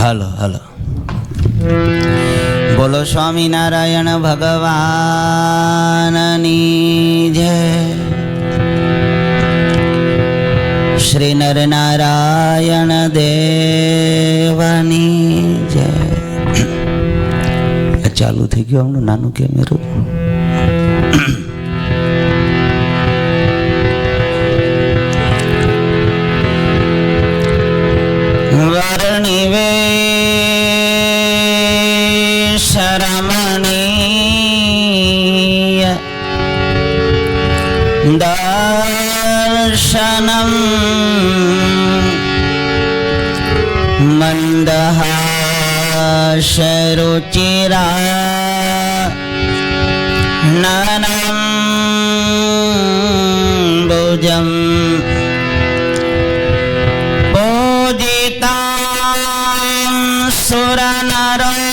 હાલો હાલો. બોલો સ્વામિનારાયણ ભગવાનની જય. શ્રી નરનારાયણ દેવની જય. ચાલુ થઈ ગયું હમણાં નાનું કેમેરું. વર્ણિવે શરમણીય દર્શનમ મંદહાસરુચિરા નનમ ભુજમ સુરનરોત્તમેર્મુદા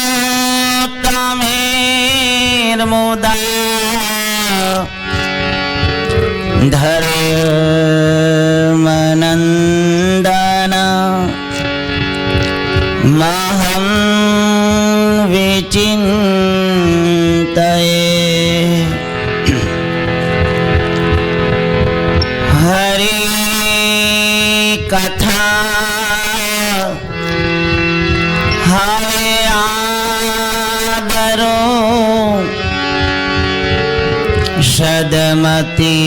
ધર્મનંદન મહં વિચિંતયે હરિ કથા હવે આદરો સદમતી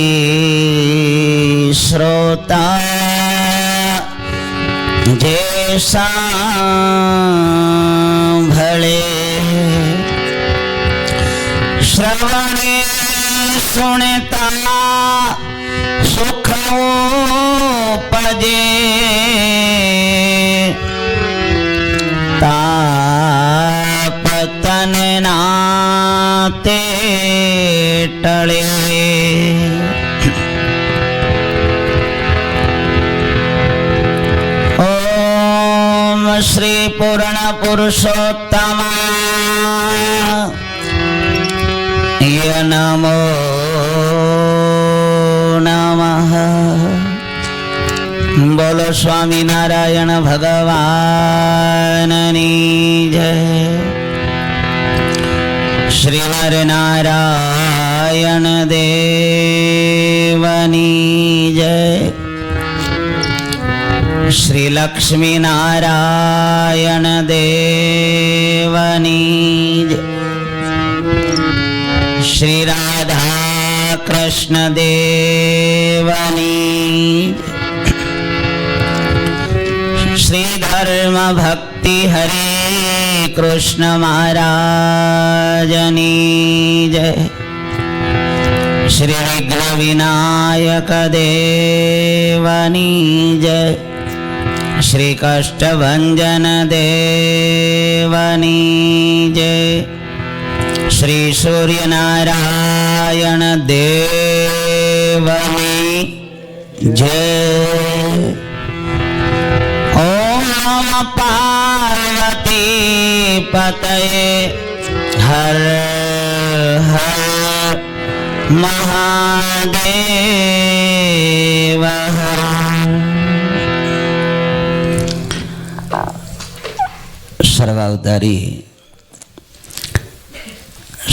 શ્રોતા જે સાંભળે શ્રવણે સુણતા સુખ ઉપજે તાપતન નાતે ટળે. ઓમ શ્રી પૂર્ણ પુરુષોત્તમ નમો નમઃ. બોલો સ્વામિનારાયણ ભગવાનની જય. શ્રી નરનારાયણ દેવની જય. શ્રી લક્ષ્મી નારાયણ દેવની જય. શ્રી રાધા કૃષ્ણ દેવની જય. શ્રી ધર્મ ભક્તિ હરે કૃષ્ણ મહારાજની જય. શ્રી વિઘ્ન વિનાયક દેવની જય. શ્રી કષ્ટભંજન દેવની જય. શ્રી સૂર્યનારાયણ દેવની જય. ઓમ પાર્વતી પતયે હર હર મહાદેવ. સર્વાવતારી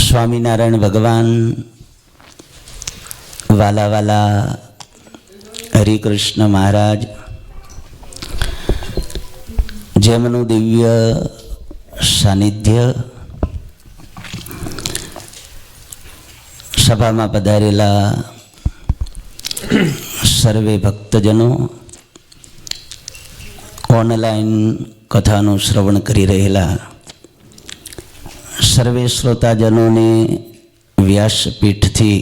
સ્વામિનારાયણ ભગવાન વાલા વાલા હરિકૃષ્ણ મહારાજ જેમનું દિવ્ય સાનિધ્ય સભામાં પધારેલા સર્વે ભક્તજનો, ઓનલાઈન કથાનું શ્રવણ કરી રહેલા સર્વે શ્રોતાજનોને વ્યાસપીઠથી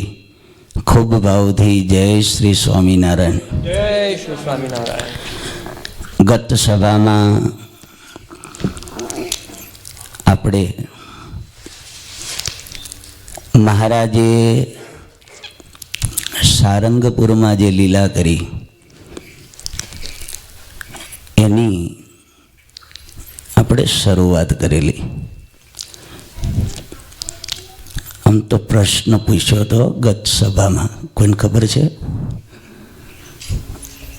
ખૂબ ભાવથી જય શ્રી સ્વામિનારાયણ. જય શ્રી સ્વામિનારાયણ. ગત સભામાં આપણે મહારાજે સારંગપુરમાં જે લીલા કરી એની આપણે શરૂઆત કરેલી. આમ તો પ્રશ્ન પૂછ્યો હતો ગત સભામાં, કોઈને ખબર છે?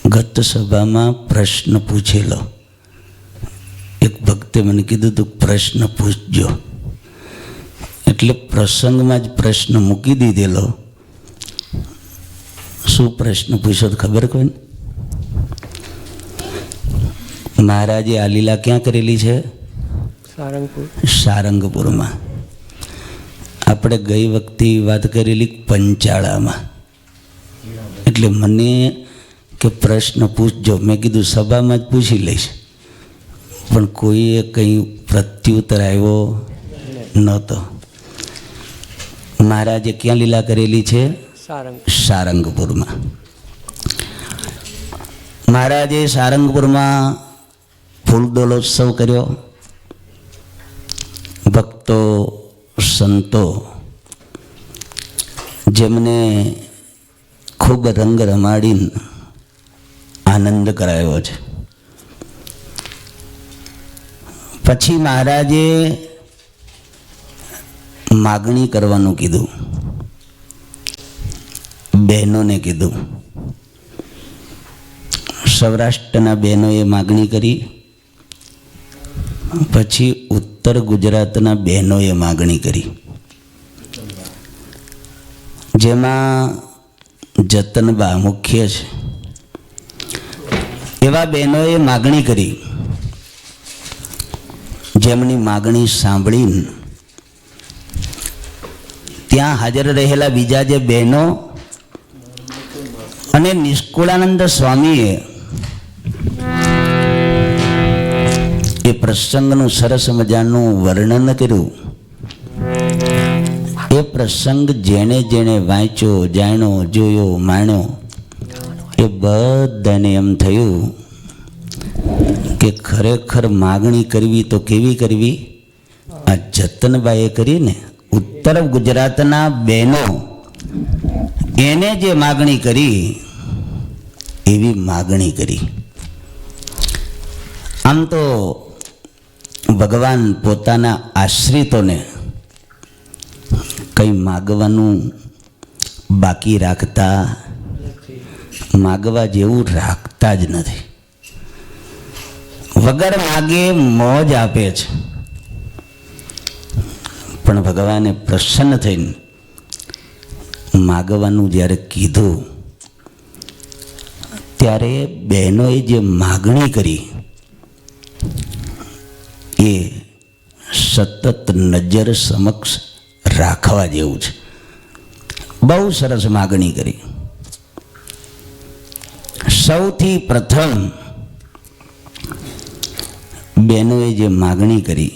ગત સભામાં પ્રશ્ન પૂછેલો એક ભક્તે મને કીધું તું પ્રશ્ન પૂછજો, એટલે પ્રસંગમાં જ પ્રશ્ન મૂકી દીધેલો. શું પ્રશ્ન પૂછ્યો તો ખબર કોઈને? મહારાજે આ લીલા ક્યાં કરેલી છે? સારંગપુર. સારંગપુરમાં. આપણે ગઈ વખતે વાત કરેલી પંચાળામાં. એટલે મને કે પ્રશ્ન પૂછજો, મેં કીધું સભામાં જ પૂછી લઈશ, પણ કોઈએ કંઈ પ્રત્યુત્તર આવ્યો નહોતો. મહારાજે ક્યાં લીલા કરેલી છે? સારંગપુરમાં. મહારાજે સારંગપુરમાં ફૂલડોલોત્સવ કર્યો. ભક્તો સંતો જેમને ખૂબ રંગ રમાડીને આનંદ કરાયો છે. પછી મહારાજે માગણી કરવાનું કીધું, બહેનોને કીધું. સૌરાષ્ટ્રના બહેનોએ માગણી કરી, પછી ઉત્તર ગુજરાતના બહેનોએ માગણી કરી, જેમાં જતનબા મુખ્ય છે. એવા બહેનોએ માગણી કરી, જેમની માગણી સાંભળીને ત્યાં હાજર રહેલા બીજા જે બહેનો અને નિષ્કુળાનંદ સ્વામીએ એ પ્રસંગનું સરસ મજાનું વર્ણન કર્યું. એ પ્રસંગ જેણે જેણે વાંચ્યો, જાણ્યો, જોયો, માણ્યો, એ બધાને એમ થયું કે ખરેખર માગણી કરવી તો કેવી કરવી? આ જતનબાઈએ કરીને ઉત્તર ગુજરાતના બહેનો એને જે માગણી કરી એવી માગણી કરી. આમ તો ભગવાન પોતાના આશ્રિતોને કંઈ માગવાનું બાકી રાખતા, માગવા જેવું રાખતા જ નથી. વગર માગે મોજ આપે છે. પણ ભગવાને પ્રસન્ન થઈને માગવાનું જ્યારે કીધું, ત્યારે બહેનોએ જે માગણી કરી એ સતત નજર સમક્ષ રાખવા જેવું છે. બહુ સરસ માગણી કરી. સૌથી પ્રથમ બહેનોએ જે માગણી કરી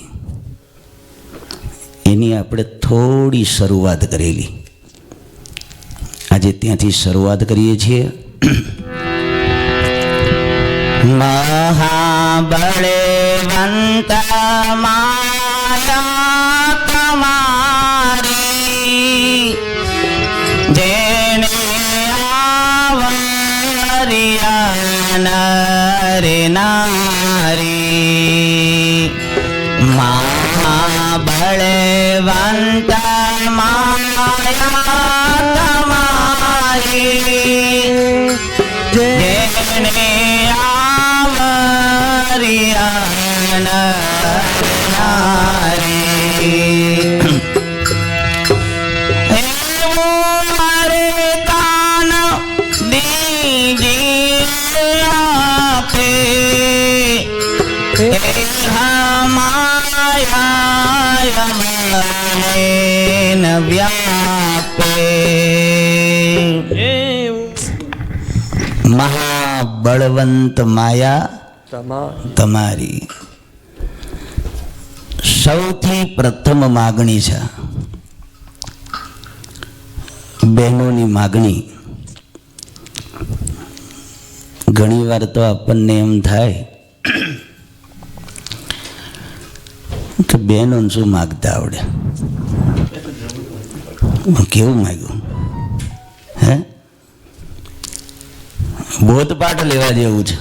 એની આપણે થોડી શરૂઆત કરેલી. આજે ત્યાંથી શરૂઆત કરીએ છીએ. મહાબળવંત માયા તમારી, જેને આવરિયા નર નારી. મહાબળવંત માયા તમારી, જેને આવરિયા નારી. મારે કાન દીજીએ આપે, માયા વ્યાપે. મહાબળવંત માયા તમારી. સૌથી પ્રથમ માગણી છે બહેનોની માગણી. ઘણી વાર તો આપણને એમ થાય કે બહેનોને શું માગતા આવડે, કેવું માગ્યું? હે, બોધપાઠ લેવા જેવું છે.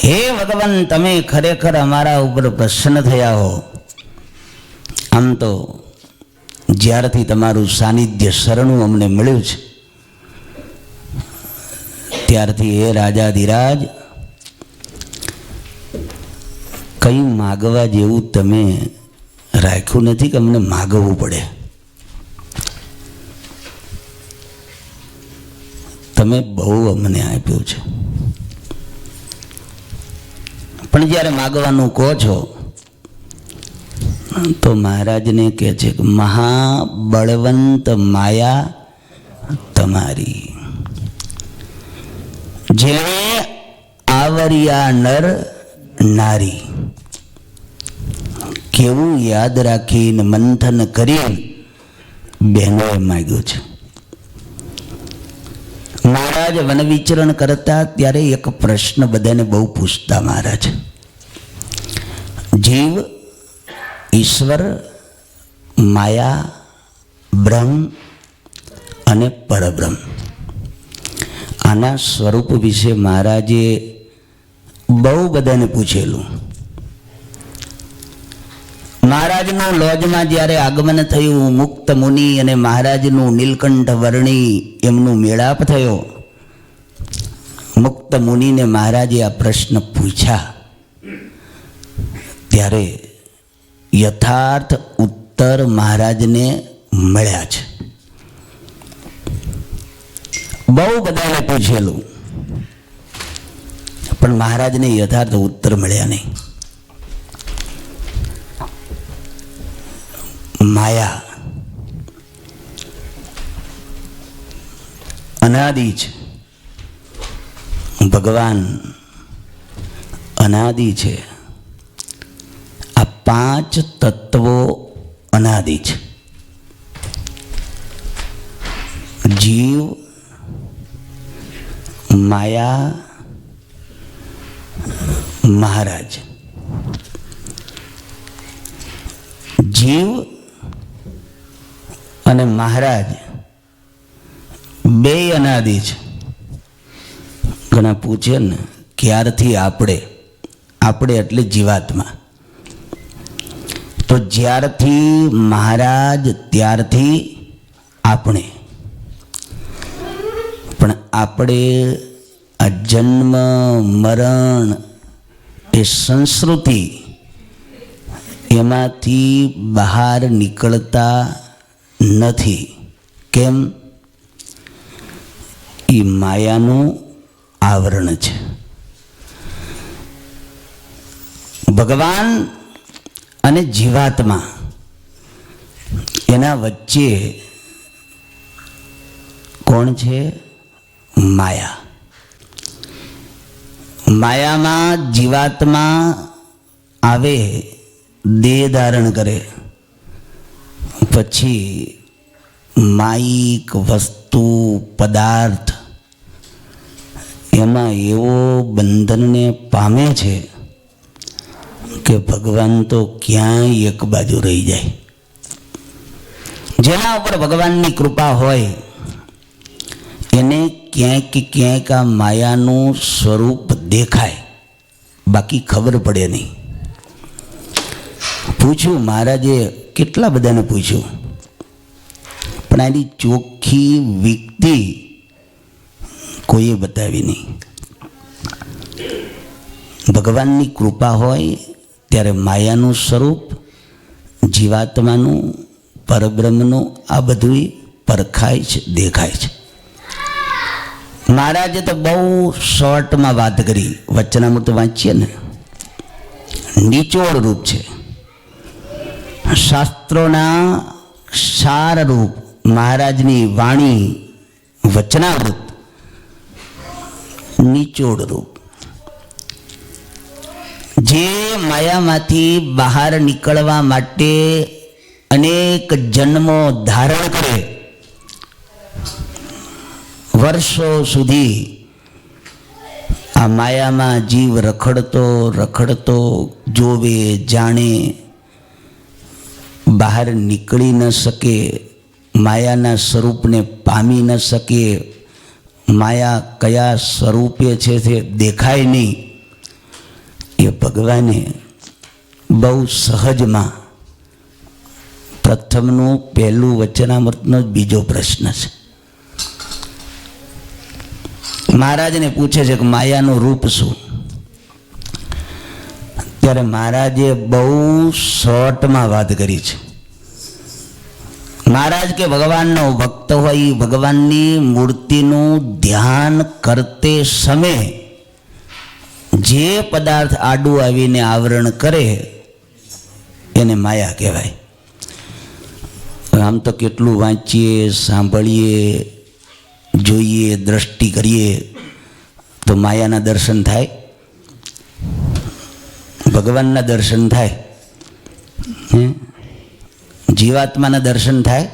હે ભગવાન, તમે ખરેખર અમારા ઉપર પ્રસન્ન થયા હો. આમ તો જ્યારથી તમારું સાનિધ્ય શરણું અમને મળ્યું છે ત્યારથી હે રાજાધિરાજ કંઈ માગવા જેવું તમે રાખ્યું નથી કે અમને માગવું પડે. તમે બહુ અમને આપ્યું છે, પણ જ્યારે માગવાનું કહો છો તો મહારાજને કહે છે કે મહાબળવંત માયા તમારી, જેણે આવર્યા નર નારી. કેવું યાદ રાખીને મંથન કરી બહેનોએ માગ્યું છે. મહારાજ વન વિચરણ કરતા ત્યારે એક પ્રશ્ન બધાને બહુ પૂછતા મહારાજ. જીવ, ઈશ્વર, માયા, બ્રહ્મ અને પરબ્રહ્મ, આના સ્વરૂપ વિશે મહારાજે બહુ બધાને પૂછેલું. મહારાજનું લોજમાં જ્યારે આગમન થયું, મુક્ત મુનિ અને મહારાજનું નીલકંઠ વર્ણી એમનું મેળાપ થયો. મુક્ત મુનિને મહારાજે આ પ્રશ્ન પૂછ્યા ત્યારે યથાર્થ ઉત્તર મહારાજને મળ્યા છે. બહુ બધાને પૂછેલું પણ મહારાજને યથાર્થ ઉત્તર મળ્યા નહીં. માયા અનાદિ છે, ભગવાન અનાદિ છે. આ 5 તત્વો અનાદિ છે. જીવ, માયા, મહારાજ. જીવ અને મહારાજ બે અનાદિ છે. ઘણા પૂછે ને ક્યારથી આપણે એટલે જીવાત્મા. તો જ્યારથી મહારાજ ત્યારથી આપણે. પણ આપણે આ જન્મ મરણ એ સંસ્કૃતિ એમાંથી બહાર નીકળતા નથી. કેમ? એ માયાનું આવરણ છે. ભગવાન અને જીવાત્મા એના વચ્ચે કોણ છે? માયા. માયામાં જીવાત્મા આવે, દેહ ધારણ કરે, પછી માયિક વસ્તુ પદાર્થ એમાં એવો બંધનને પામે છે કે ભગવાન તો ક્યાંય એક બાજુ રહી જાય. જેના ઉપર ભગવાનની કૃપા હોય એને ક્યાંક આ માયાનું સ્વરૂપ દેખાય, બાકી ખબર પડે નહીં. પૂછ્યું મહારાજે, કેટલા બધાને પૂછ્યું, પણ આની ચોખ્ખી વિગતિ કોઈએ બતાવી નહીં. ભગવાનની કૃપા હોય ત્યારે માયાનું સ્વરૂપ, જીવાત્માનું, પરબ્રહ્મનું આ બધું પરખાય છે, દેખાય છે. મહારાજે તો બહુ શોર્ટમાં વાત કરી. વચનામૃત વાંચીએ ને, નિચોડ રૂપ છે. શાસ્ત્રોના સાર રૂપ મહારાજની વાણી વચનામૃત નિચોડ રૂપ. જે માયામાંથી બહાર નીકળવા માટે અનેક જન્મો ધારણ કરે, વર્ષો સુધી આ માયામાં જીવ રખડતો જોવે, જાણે, બહાર નીકળી ન શકે, માયાના સ્વરૂપને પામી ન શકે, માયા કયા સ્વરૂપે છે તે દેખાય નહીં. એ ભગવાને બહુ સહજમાં પ્રથમનું પહેલું વચનામૃતનો બીજો પ્રશ્ન છે. મહારાજને પૂછે છે કે માયાનું રૂપ શું? ત્યારે મહારાજે બહુ શોર્ટમાં વાત કરી છે. મહારાજ કે ભગવાનનો ભક્ત હોય ભગવાનની મૂર્તિનું ધ્યાન કરતે સમયે જે પદાર્થ આડું આવીને આવરણ કરે એને માયા કહેવાય. આમ તો કેટલું વાંચીએ, સાંભળીએ, જોઈએ, દ્રષ્ટિ કરીએ તો માયાના દર્શન થાય, ભગવાનના દર્શન થાય, જીવાત્માના દર્શન થાય.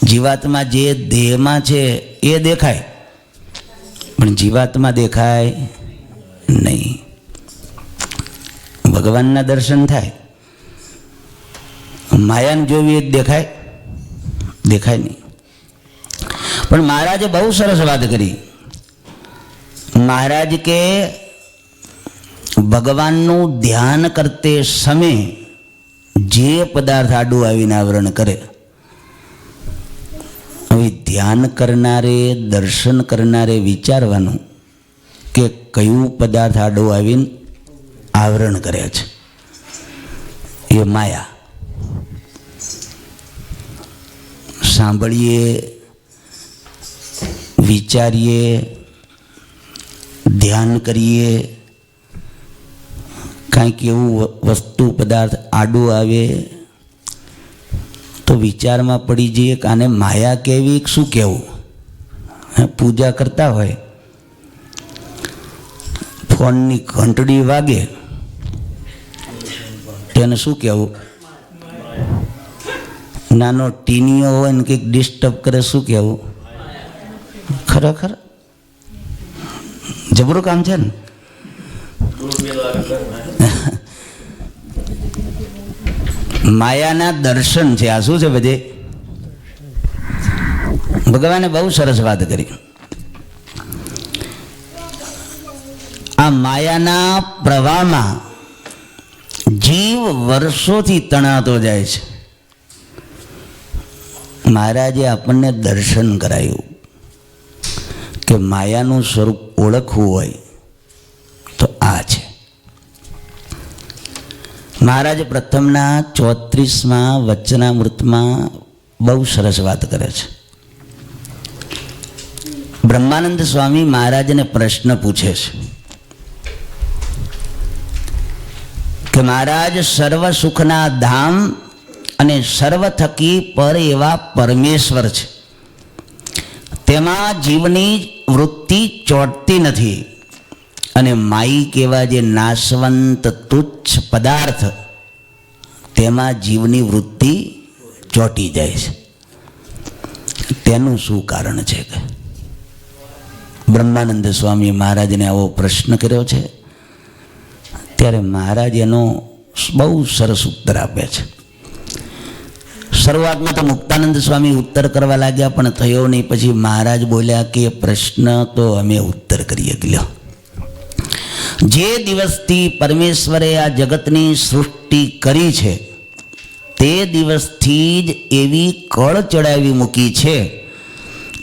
જીવાત્મા જે દેહમાં છે એ દેખાય, પણ જીવાત્મા દેખાય નહીં. ભગવાનના દર્શન થાય. માયાને જોવી એ દેખાય? દેખાય નહીં. પણ મહારાજે બહુ સરસ વાત કરી. મહારાજ કે ભગવાનનું ધ્યાન કરતે સમય જે પદાર્થ આડું આવીને આવરણ કરે, હવે ધ્યાન કરનારે, દર્શન કરનારે વિચારવાનું કે કયું પદાર્થ આડું આવીને આવરણ કરે છે. એ માયા. સાંભળીએ, વિચારીએ, ધ્યાન કરીએ, કાંઈક એવું વસ્તુ પદાર્થ આડું આવે તો વિચારમાં પડી જઈએ કે આને માયા કહેવી શું કહેવું. પૂજા કરતા હોય, ફોનની ઘંટડી વાગે તેને શું કહેવું? નાનો ટીનિયો હોય ને કંઈક ડિસ્ટર્બ કરે શું કહેવું? ખરેખર જબરું કામ છે ને. માયાના દર્શન છે. આ શું છે બધે? ભગવાને બહુ સરસ વાત કરી. આ માયાના પ્રવાહમાં જીવ વર્ષોથી તણાતો જાય છે. મહારાજે આપણને દર્શન કરાયું કે માયાનું સ્વરૂપ ઓળખવું હોય તો આ છે. મહારાજ પ્રથમના 34માં વચનામૃતમાં બહુ સરસ વાત કરે છે. બ્રહ્માનંદ સ્વામી મહારાજને પ્રશ્ન પૂછે છે કે મહારાજ, સર્વ સુખના ધામ અને સર્વ થકી પર એવા પરમેશ્વર છે, તેમાં જીવની વૃત્તિ ચોંટતી નથી, અને માયિક એવા જે નાશવંત તુચ્છ પદાર્થ તેમાં જીવની વૃત્તિ ચોંટી જાય છે. તેનું શું કારણ છે? બ્રહ્માનંદ સ્વામી મહારાજને આવો પ્રશ્ન કર્યો છે. ત્યારે મહારાજ એનો બહુ સરસ ઉત્તર આપે છે. શરૂઆતમાં તો મુક્તાનંદ સ્વામી ઉત્તર કરવા લાગ્યા, પણ થયો નહીં. પછી મહારાજ બોલ્યા કે પ્રશ્ન તો અમે ઉત્તર કરીએ ગયો. જે દિવસથી પરમેશ્વરે આ જગતની સૃષ્ટિ કરી છે તે દિવસથી જ એવી કળ ચડાવી મૂકી છે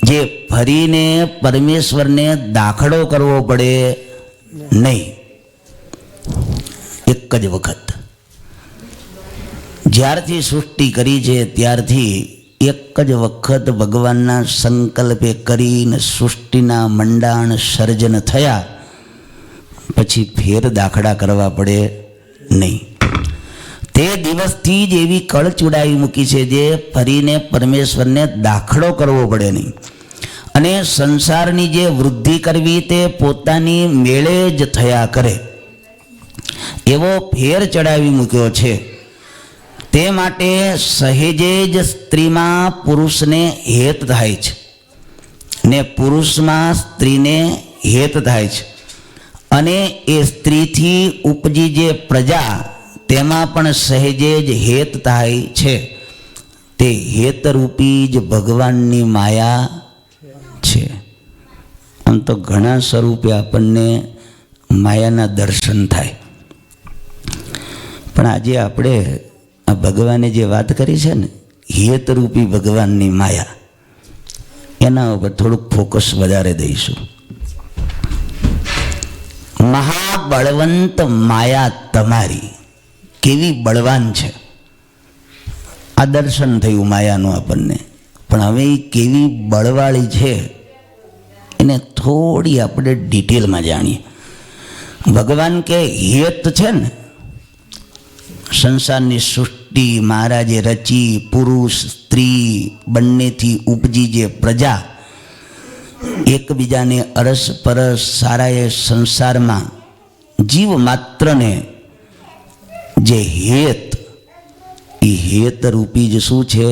જે ફરીને પરમેશ્વરને દાખલો કરવો પડે નહીં. એક જ વખત જ્યારથી સૃષ્ટિ કરી છે ત્યારથી એક જ વખત ભગવાનના સંકલ્પે કરીને સૃષ્ટિના મંડાણ સર્જન થયા. પછી ફેર દાખલા કરવા પડે નહીં. તે દિવસથી જ એવી કળ ચૂડાવી મૂકી છે જે ફરીને પરમેશ્વરને દાખલો કરવો પડે નહીં. અને સંસારની જે વૃદ્ધિ કરવી તે પોતાની મેળે જ થયા કરે એવો ફેર ચડાવી મૂક્યો છે. તે માટે સહેજે જ સ્ત્રીમાં પુરુષને હેત થાય છે ને પુરુષમાં સ્ત્રીને હેત થાય છે, અને એ સ્ત્રીથી ઉપજી જે પ્રજા તેમાં પણ સહેજે જ હેત થાય છે. તે હેતરૂપી જ ભગવાનની માયા છે. આમ તો ઘણા સ્વરૂપે આપણને માયાના દર્શન થાય, પણ આજે આપણે આ ભગવાને જે વાત કરી છે ને, હેતરૂપી ભગવાનની માયા, એના ઉપર થોડુંક ફોકસ વધારે દઈશું. મહા બળવંત માયા તમારી, કેવી બળવાન છે. આ દર્શન થયું માયાનું આપણને, પણ હવે એ કેવી બળવાળી છે એને થોડી આપણે ડિટેલમાં જાણીએ. ભગવાન કે હેત છે ને, સંસારની સૃષ્ટિ મહારાજે રચી, પુરુષ સ્ત્રી બંનેથી ઉપજી જે પ્રજા, એકબીજાને અરસપરસ સારા એ સંસારમાં જીવ માત્રને જે હેત, એ હેત રૂપી જ શું છે?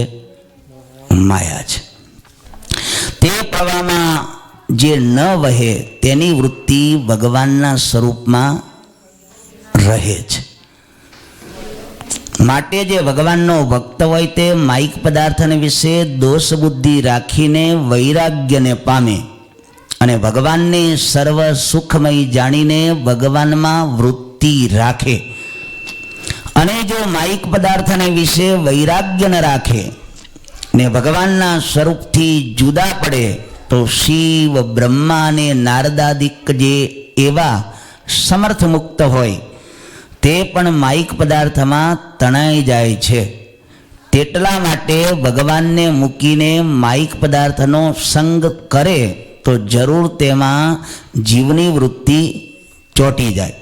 માયા છે. તે પ્રવાહમાં જે ન વહે તેની વૃત્તિ ભગવાનના સ્વરૂપમાં રહે છે. માટે જે ભગવાનનો ભક્ત હોય તે માઇક પદાર્થને વિશે દોષ બુદ્ધિ રાખીને વૈરાગ્યને પામે અને ભગવાનને સર્વ સુખમય જાણીને ભગવાનમાં વૃત્તિ રાખે. અને જો માઇક પદાર્થને વિશે વૈરાગ્ય ન રાખે ને ભગવાનના સ્વરૂપથી જુદા પડે તો શિવ બ્રહ્મા અને નારદાદિક જે એવા સમર્થ મુક્ત હોય તે પણ માઇક પદાર્થમાં તણાઈ જાય છે. તેટલા માટે ભગવાનને મૂકીને માઇક પદાર્થનો સંગ કરે તો જરૂર તેમાં જીવની વૃત્તિ ચોંટી જાય.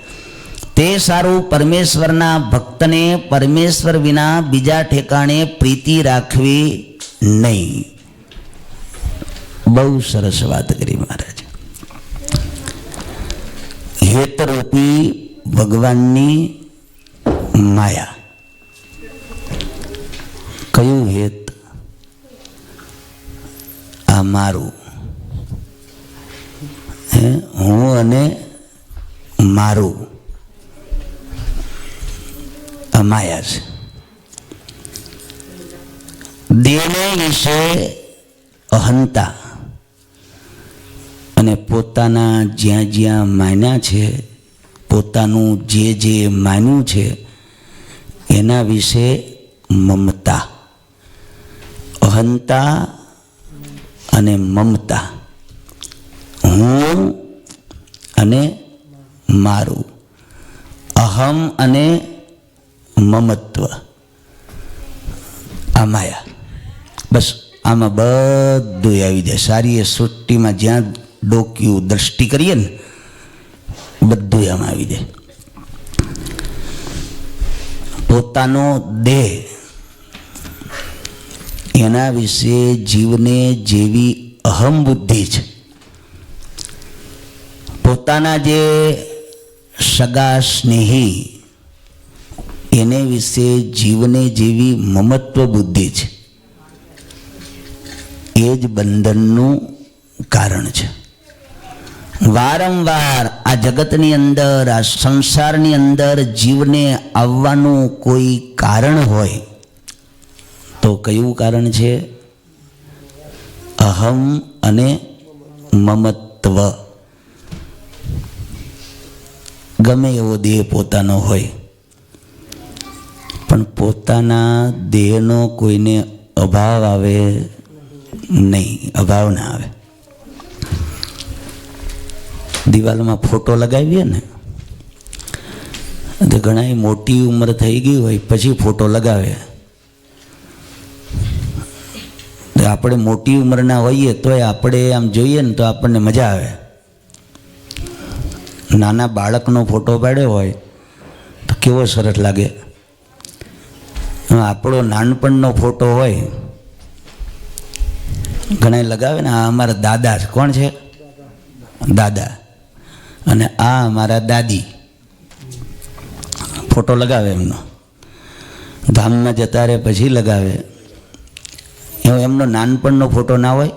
તે સારું પરમેશ્વરના ભક્તને પરમેશ્વર વિના બીજા ઠેકાણે પ્રીતિ રાખવી નહીં. બહુ સરસ વાત કરી મહારાજ. હેતરૂપી ભગવાનની માયા. કયું હેત? આ મારું, હું અને મારું, આ માયા છે. દેહને વિશે અહંતા અને પોતાના જ્યાં જ્યાં માન્યા છે, પોતાનું જે જે માન્યું છે એના વિશે મમતા. અહંતા અને મમતા, હું અને મારું, અહમ અને મમત્વ, આ માયા. બસ આમાં બધું આવી જાય. સારી એ સૃષ્ટિમાં જ્યાં ડોક્યું દ્રષ્ટિ કરીએ ને બધું આમાં આવી જાય. પોતાનો દેહ, એના વિશે જીવને જેવી અહમ બુદ્ધિ છે, પોતાના જે સગા સ્નેહી એને વિશે જીવને જેવી મમત્વ બુદ્ધિ છે, એ જ બંધનનું કારણ છે. વારંવાર આ જગતની અંદર, આ સંસારની અંદર જીવને આવવાનું કોઈ કારણ હોય તો કયું કારણ છે? અહમ અને મમત્વ. ગમે એવો દેહ પોતાનો હોય પણ પોતાના દેહનો કોઈને અભાવ આવે નહીં, અભાવ ના આવે. દિવાલમાં ફોટો લગાવીએ ને તો ઘણા મોટી ઉંમર થઈ ગઈ હોય પછી ફોટો લગાવે. આપણે મોટી ઉંમરના હોઈએ તોય આપણે આમ જોઈએ ને તો આપણને મજા આવે. નાના બાળકનો ફોટો પાડ્યો હોય તો કેવો સરસ લાગે. આપણો નાનપણનો ફોટો હોય ઘણા લગાવે ને, આ અમારા દાદા છે. કોણ છે? દાદા. અને આ અમારા દાદી. ફોટો લગાવે એમનો. ધામમાં જતા રહે પછી લગાવે. એમનો નાનપણનો ફોટો ના હોય?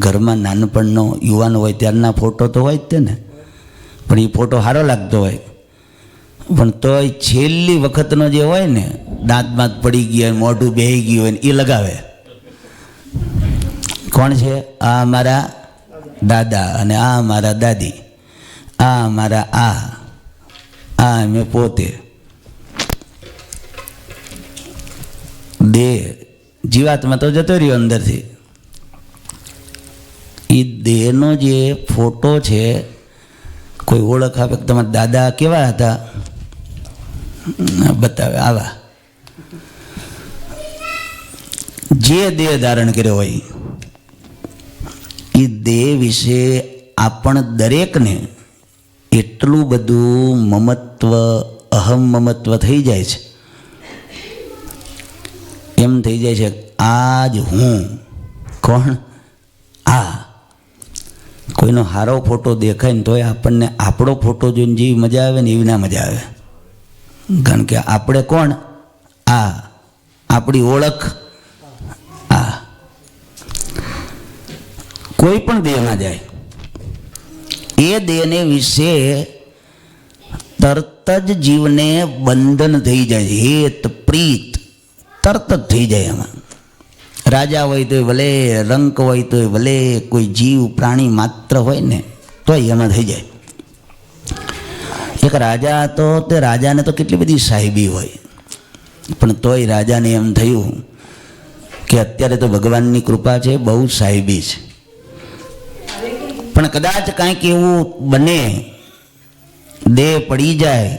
ઘરમાં નાનપણનો યુવાન હોય ત્યારના ફોટો તો હોય જ તે ને, પણ એ ફોટો સારો લાગતો હોય. પણ તોય છેલ્લી વખતનો જે હોય ને, દાંત પડી ગયો હોય, મોઢું બેહી ગયું હોય ને, એ લગાવે. કોણ છે? આ અમારા દાદા અને આ અમારા દાદી, આ અમારા આ મેં પોતે. દેહ જીવાત્મા તો જતો રહ્યો અંદરથી. એ દેહનો જે ફોટો છે કોઈ ઓળખ આપે કે તમારા દાદા કેવા હતા, બતાવે આવા. જે દેહ ધારણ કર્યો હોય એ દેહ વિશે આપણ દરેકને એટલું બધું મમત્વ, અહમ મમત્વ થઈ જાય છે. એમ થઈ જાય છે આ જ હું. કોણ? આ. કોઈનો સારો ફોટો દેખાય ને તોય આપણને આપણો ફોટો જોઈને જેવી મજા આવે ને એવી ના મજા આવે. કારણ કે આપણે કોણ? આ. આપણી ઓળખ આ. કોઈ પણ દેહમાં જાય એ દેહને વિશે તરત જ જીવને બંધન થઈ જાય. હેત પ્રીત તરત જ થઈ જાય. એમાં રાજા હોય તોય ભલે, રંક હોય તોય ભલે, કોઈ જીવ પ્રાણી માત્ર હોય ને તોય એમાં થઈ જાય. એક રાજા હતો, તે રાજાને તો કેટલી બધી સાહેબી હોય, પણ તોય રાજાને એમ થયું કે અત્યારે તો ભગવાનની કૃપા છે, બહુ સાહેબી છે, પણ કદાચ કાંઈક એવું બને, દેહ પડી જાય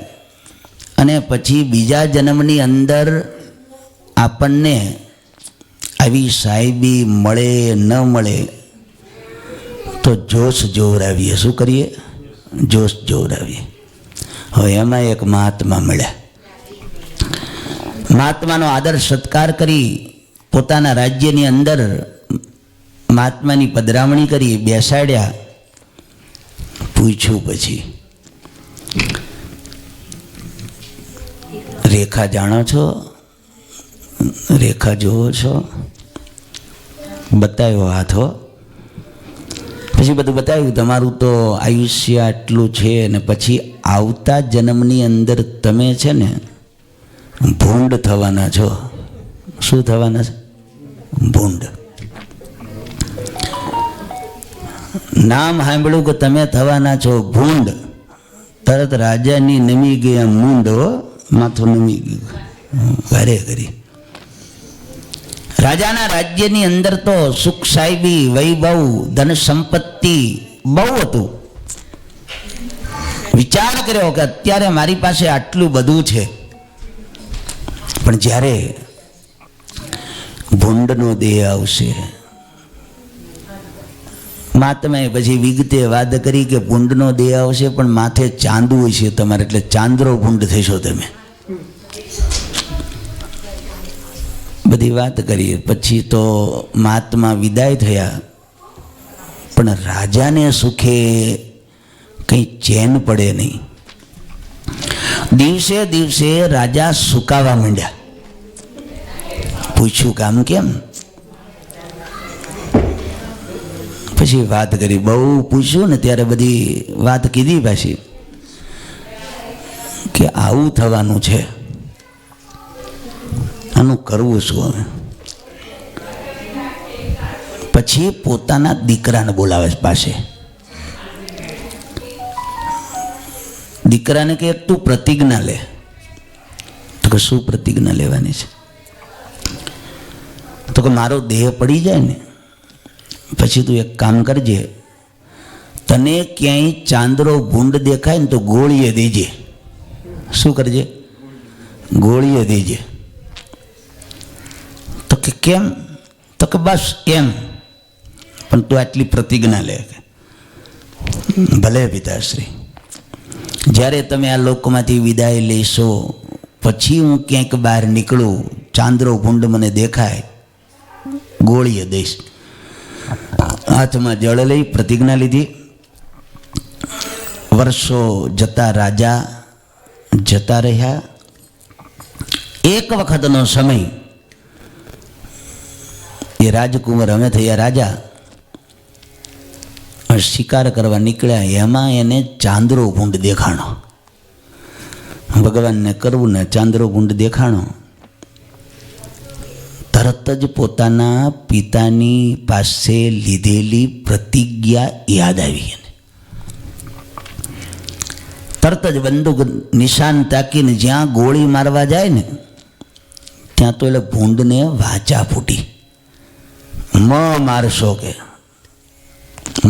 અને પછી બીજા જન્મની અંદર આપણને આવી સાહેબી મળે ન મળે તો જોશ જોવરાવીએ. શું કરીએ? જોશ જોવરાવીએ. હવે એમાં એક મહાત્મા મળ્યા. મહાત્માનો આદર સત્કાર કરી પોતાના રાજ્યની અંદર મહાત્માની પધરામણી કરી, બેસાડ્યા. પૂછ્યું પછી, રેખા જાણો છો? રેખા જોવો છો? બતાવ્યો હાથો. પછી બધું બતાવ્યું. તમારું તો આયુષ્ય આટલું છે ને પછી આવતા જન્મની અંદર તમે છે ને ભૂંડ થવાના છો. શું થવાના છે? ભૂંડ. નામ સાંભળ્યું કે તમે થવાના છો ભૂંડ, તરત રાજાની નમી ગયા મૂંડ. માથું નમી ગયું. ઘરે કરી. રાજાના રાજ્યની અંદર તો સુખ સાહેબી, વૈભવ, ધન સંપત્તિ બહુ હતું. વિચાર કર્યો કે અત્યારે મારી પાસે આટલું બધું છે, પણ જ્યારે ભૂંડનો દેહ આવશે. મહાત્માએ પછી વિગતે વાત કરી કે ભૂંડનો દેહ આવશે પણ માથે ચાંદુ હશે તમારે, એટલે ચાંદરો ભૂંડ થશો તમે. બધી વાત કરી. પછી તો મહાત્મા વિદાય થયા, પણ રાજાને સુખે કંઈ ચેન પડે નહીં. દિવસે દિવસે રાજા સુકાવા માંડ્યા. પૂછ્યું કે આમ કેમ? પછી વાત કરી. બહુ પૂછ્યું ને ત્યારે બધી વાત કીધી પાછી કે આવું થવાનું છે, આનું કરવું શું હવે? પછી પોતાના દીકરાને બોલાવે પાસે. દીકરાને કે તું પ્રતિજ્ઞા લે. તો કે શું પ્રતિજ્ઞા લેવાની છે? તો કે મારો દેહ પડી જાય ને પછી તું એક કામ કરજે, તને ક્યાંય ચાંદરો ભૂંડ દેખાય ને તો ગોળીએ દેજે. શું કરજે? ગોળીએ દેજે. તો કે કેમ? તો કે બસ એમ, પણ તું આટલી પ્રતિજ્ઞા લે. ભલે પિતાશ્રી, જ્યારે તમે આ લોકમાંથી વિદાય લેશો પછી હું ક્યાંક બહાર નીકળું, ચાંદરો ભૂંડ મને દેખાય, ગોળીએ દઈશ. હાથમાં જળ લઈ પ્રતિજ્ઞા લીધી. વર્ષો જતા રાજા જતા રહ્યા. એક વખતનો સમય એ રાજકુંવર અમે થયા રાજા, શિકાર કરવા નીકળ્યા. એમાં એને ચાંદરો ભૂંડ દેખાણો. ભગવાનને કરવું ને ચાંદરો ભૂંડ દેખાણો. તરત જ પોતાના પિતાની પાસે લીધેલી પ્રતિજ્ઞા યાદ આવી. તરત જ બંદૂક નિશાન તાકીને જ્યાં ગોળી મારવા જાય ને ત્યાં તો એટલે ભૂંડને વાચા ફૂટી. મારશો કે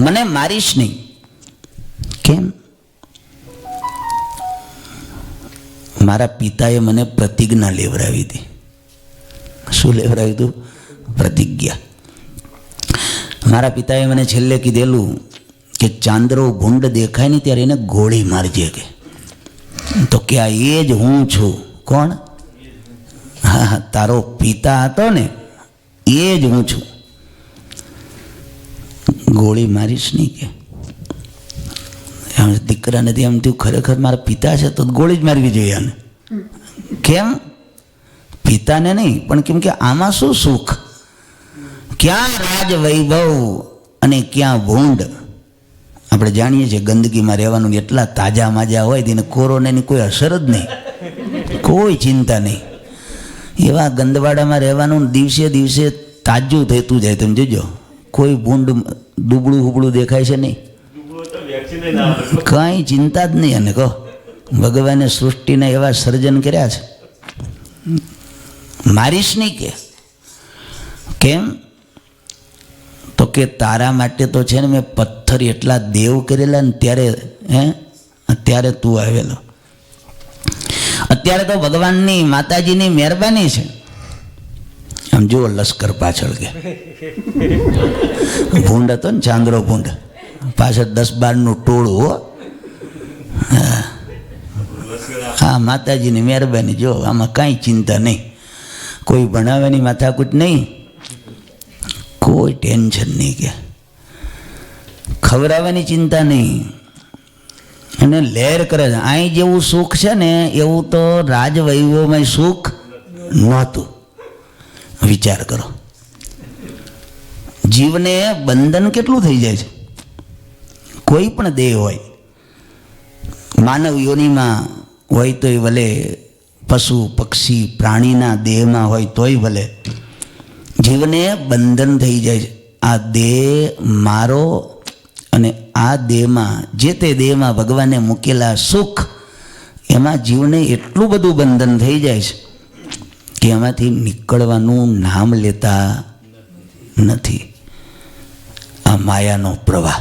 મને મારીશ નહીં. કેમ? મારા પિતાએ મને પ્રતિજ્ઞા લેવડાવી હતી. શું લેવડાવ્યું હતું? પ્રતિજ્ઞા. મારા પિતાએ મને છેલ્લે કીધેલું કે ચાંદરો ભૂંડ દેખાય ને ત્યારે એને ગોળી મારજે. કે તો કે આ એ જ હું છું. કોણ? હા, તારો પિતા હતો ને, એ જ હું છું. ગોળી મારીશ નહીં કે દીકરા નથી એમ થયું ખરેખર મારા પિતા છે તો ગોળી જ મારવી જોઈએ આને. કેમ? પિતાને નહીં, પણ કેમ કે આમાં શું સુખ? ક્યાં રાજ વૈભવ અને ક્યાં ભૂંડ. આપણે જાણીએ છીએ ગંદકીમાં રહેવાનું, એટલા તાજા માજા હોય તેને કોરોનાની કોઈ અસર જ નહીં, કોઈ ચિંતા નહીં. એવા ગંદવાડામાં રહેવાનું, દિવસે દિવસે તાજું થતું જાય. તમે જોજો, કોઈ ભૂંડ દુબળું હુબળું દેખાય છે નહીં, કાંઈ ચિંતા જ નહીં. અને કહો ભગવાને સૃષ્ટિના એવા સર્જન કર્યા છે, મારીશ નહીં કે કેમ? તો કે તારા માટે તો છે ને મેં પથ્થર એટલા દેવ કરેલા ને ત્યારે અત્યારે તું આવેલો. અત્યારે તો ભગવાનની માતાજીની મહેરબાની છે. આમ જુઓ લશ્કર પાછળ કે ભૂંડ હતો ને, ચાંદરો ભૂંડ, પાછળ 10-12નું ટોળું. હો હા, માતાજીની મહેરબાની. જો આમાં કાંઈ ચિંતા નહીં, કોઈ ભણાવવાની માથાકૂટ નહીં, કોઈ ટેન્શન નહીં, કે ખવડાવવાની ચિંતા નહીં. અને લહેર કરે છે. અહીં જેવું સુખ છે ને એવું તો રાજવૈભવમાં સુખ નહોતું. વિચાર કરો, જીવને બંધન કેટલું થઈ જાય છે. કોઈ પણ દેહ હોય, માનવ યોનિમાં હોય તોય ભલે, પશુ પક્ષી પ્રાણીના દેહમાં હોય તોય ભલે, જીવને બંધન થઈ જાય છે. આ દેહ મારો, અને આ દેહમાં, જે તે દેહમાં ભગવાને મૂકેલા સુખ, એમાં જીવને એટલું બધું બંધન થઈ જાય છે કે એમાંથી નીકળવાનું નામ લેતા નથી. આ માયાનો પ્રવાહ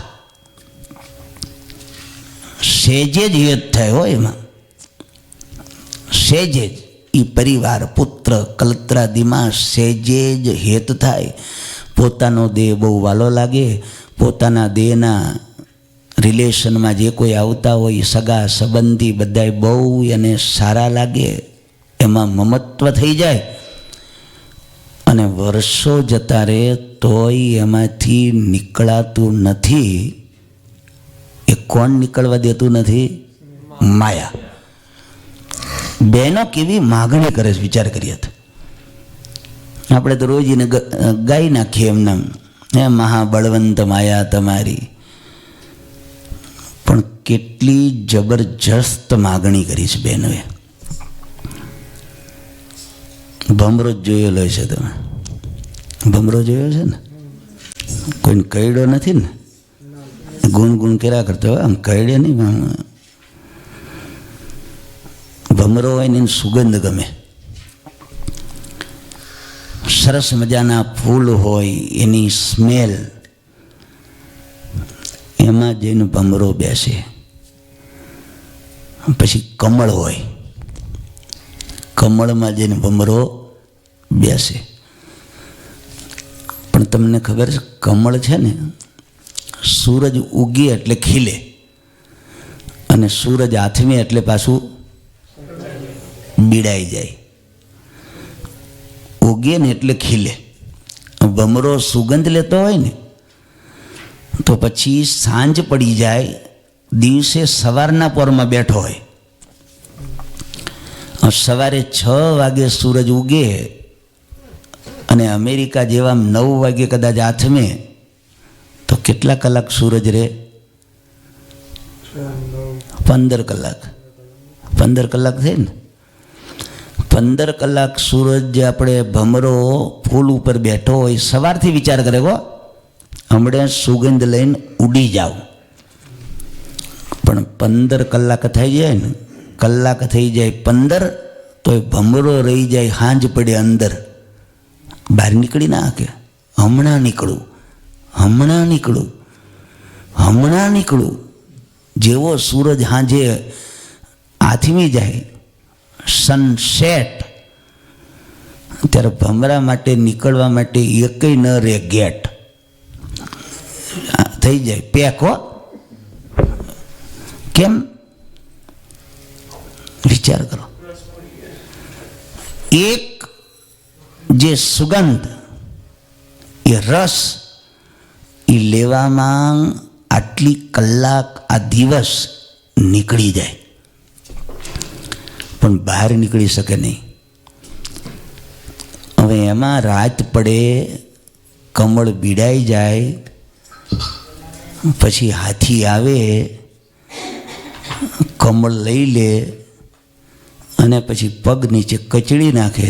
સહેજે જ હેત થાય હોય એમાં, સહેજે જ. એ પરિવાર પુત્ર કલત્રાદિમાં સહેજે જ હેત થાય. પોતાનો દેહ બહુ વાલો લાગે, પોતાના દેહના રિલેશનમાં જે કોઈ આવતા હોય સગા સંબંધી બધાય બહુ એને સારા લાગે, એમાં મમત્વ થઈ જાય. અને વર્ષો જતા રહે તોય એમાંથી નીકળાતું નથી. એ કોણ નીકળવા દેતું નથી? માયા. બહેનો કેવી માગણી કરે છે, વિચાર કરીએ તો. આપણે તો રોજ એને ગાઈ નાખીએ એમના, હે મહાબળવંત માયા તમારી. પણ કેટલી જબરજસ્ત માગણી કરી છે બહેનોએ. ભમરો જ જોયેલો છે તમે? ભમરો જોયો છે ને? કોઈને કઈડો નથી ને? ગુણ કર્યા કરતો હોય, આમ કઈડે નહીં. ભમરો હોય ને એની સુગંધ ગમે. સરસ મજાના ફૂલ હોય એની સ્મેલ, એમાં જઈને ભમરો બેસે. પછી કમળ હોય, કમળમાં જઈને ભમરો બેસે. પણ તમને ખબર છે કમળ છે ને, સૂરજ ઉગે એટલે ખીલે, અને સૂરજ આથમે એટલે પાછું બીડાઈ જાય. ઉગે ને એટલે ખીલે. ભમરો સુગંધ લેતો હોય ને તો પછી સાંજ પડી જાય, દિવસે સવારના પોરમાં બેઠો હોય, સવારે 6 વાગે સૂરજ ઉગે અને અમેરિકા જેવા 9 વાગે કદાચ આથમે તો કેટલા કલાક સૂરજ રહે? 15 કલાક. 15 કલાક થાય ને? 15 કલાક સૂરજ આપણે ભમરો ફૂલ ઉપર બેઠો હોય, સવારથી વિચાર કરે ગો હમણાં સુગંધ લઈને ઉડી જાવ. પણ 15 કલાક થઈ જાય ને, કલાક થઈ જાય 15 તો એ ભમરો રહી જાય, હાંજ પડે અંદર, બહાર નીકળી ના કે હમણાં નીકળું, હમણાં નીકળું, હમણાં નીકળું. જેવો સૂરજ હાંજે આથમી જાય, સનસેટ, ત્યારે ભમરા માટે નીકળવા માટે એકેય ન રહે ગેટ, થઈ જાય પેક. હો કેમ? વિચાર કરો. એક જે સુગંધ, એ રસ, એ લેવામાં આટલી કલાક, આ દિવસ નીકળી જાય, પણ બહાર નીકળી શકે નહીં. હવે એમાં રાત પડે, કમળ બીડાઈ જાય, પછી હાથી આવે, કમળ લઈ લે અને પછી પગ નીચે કચડી નાખે,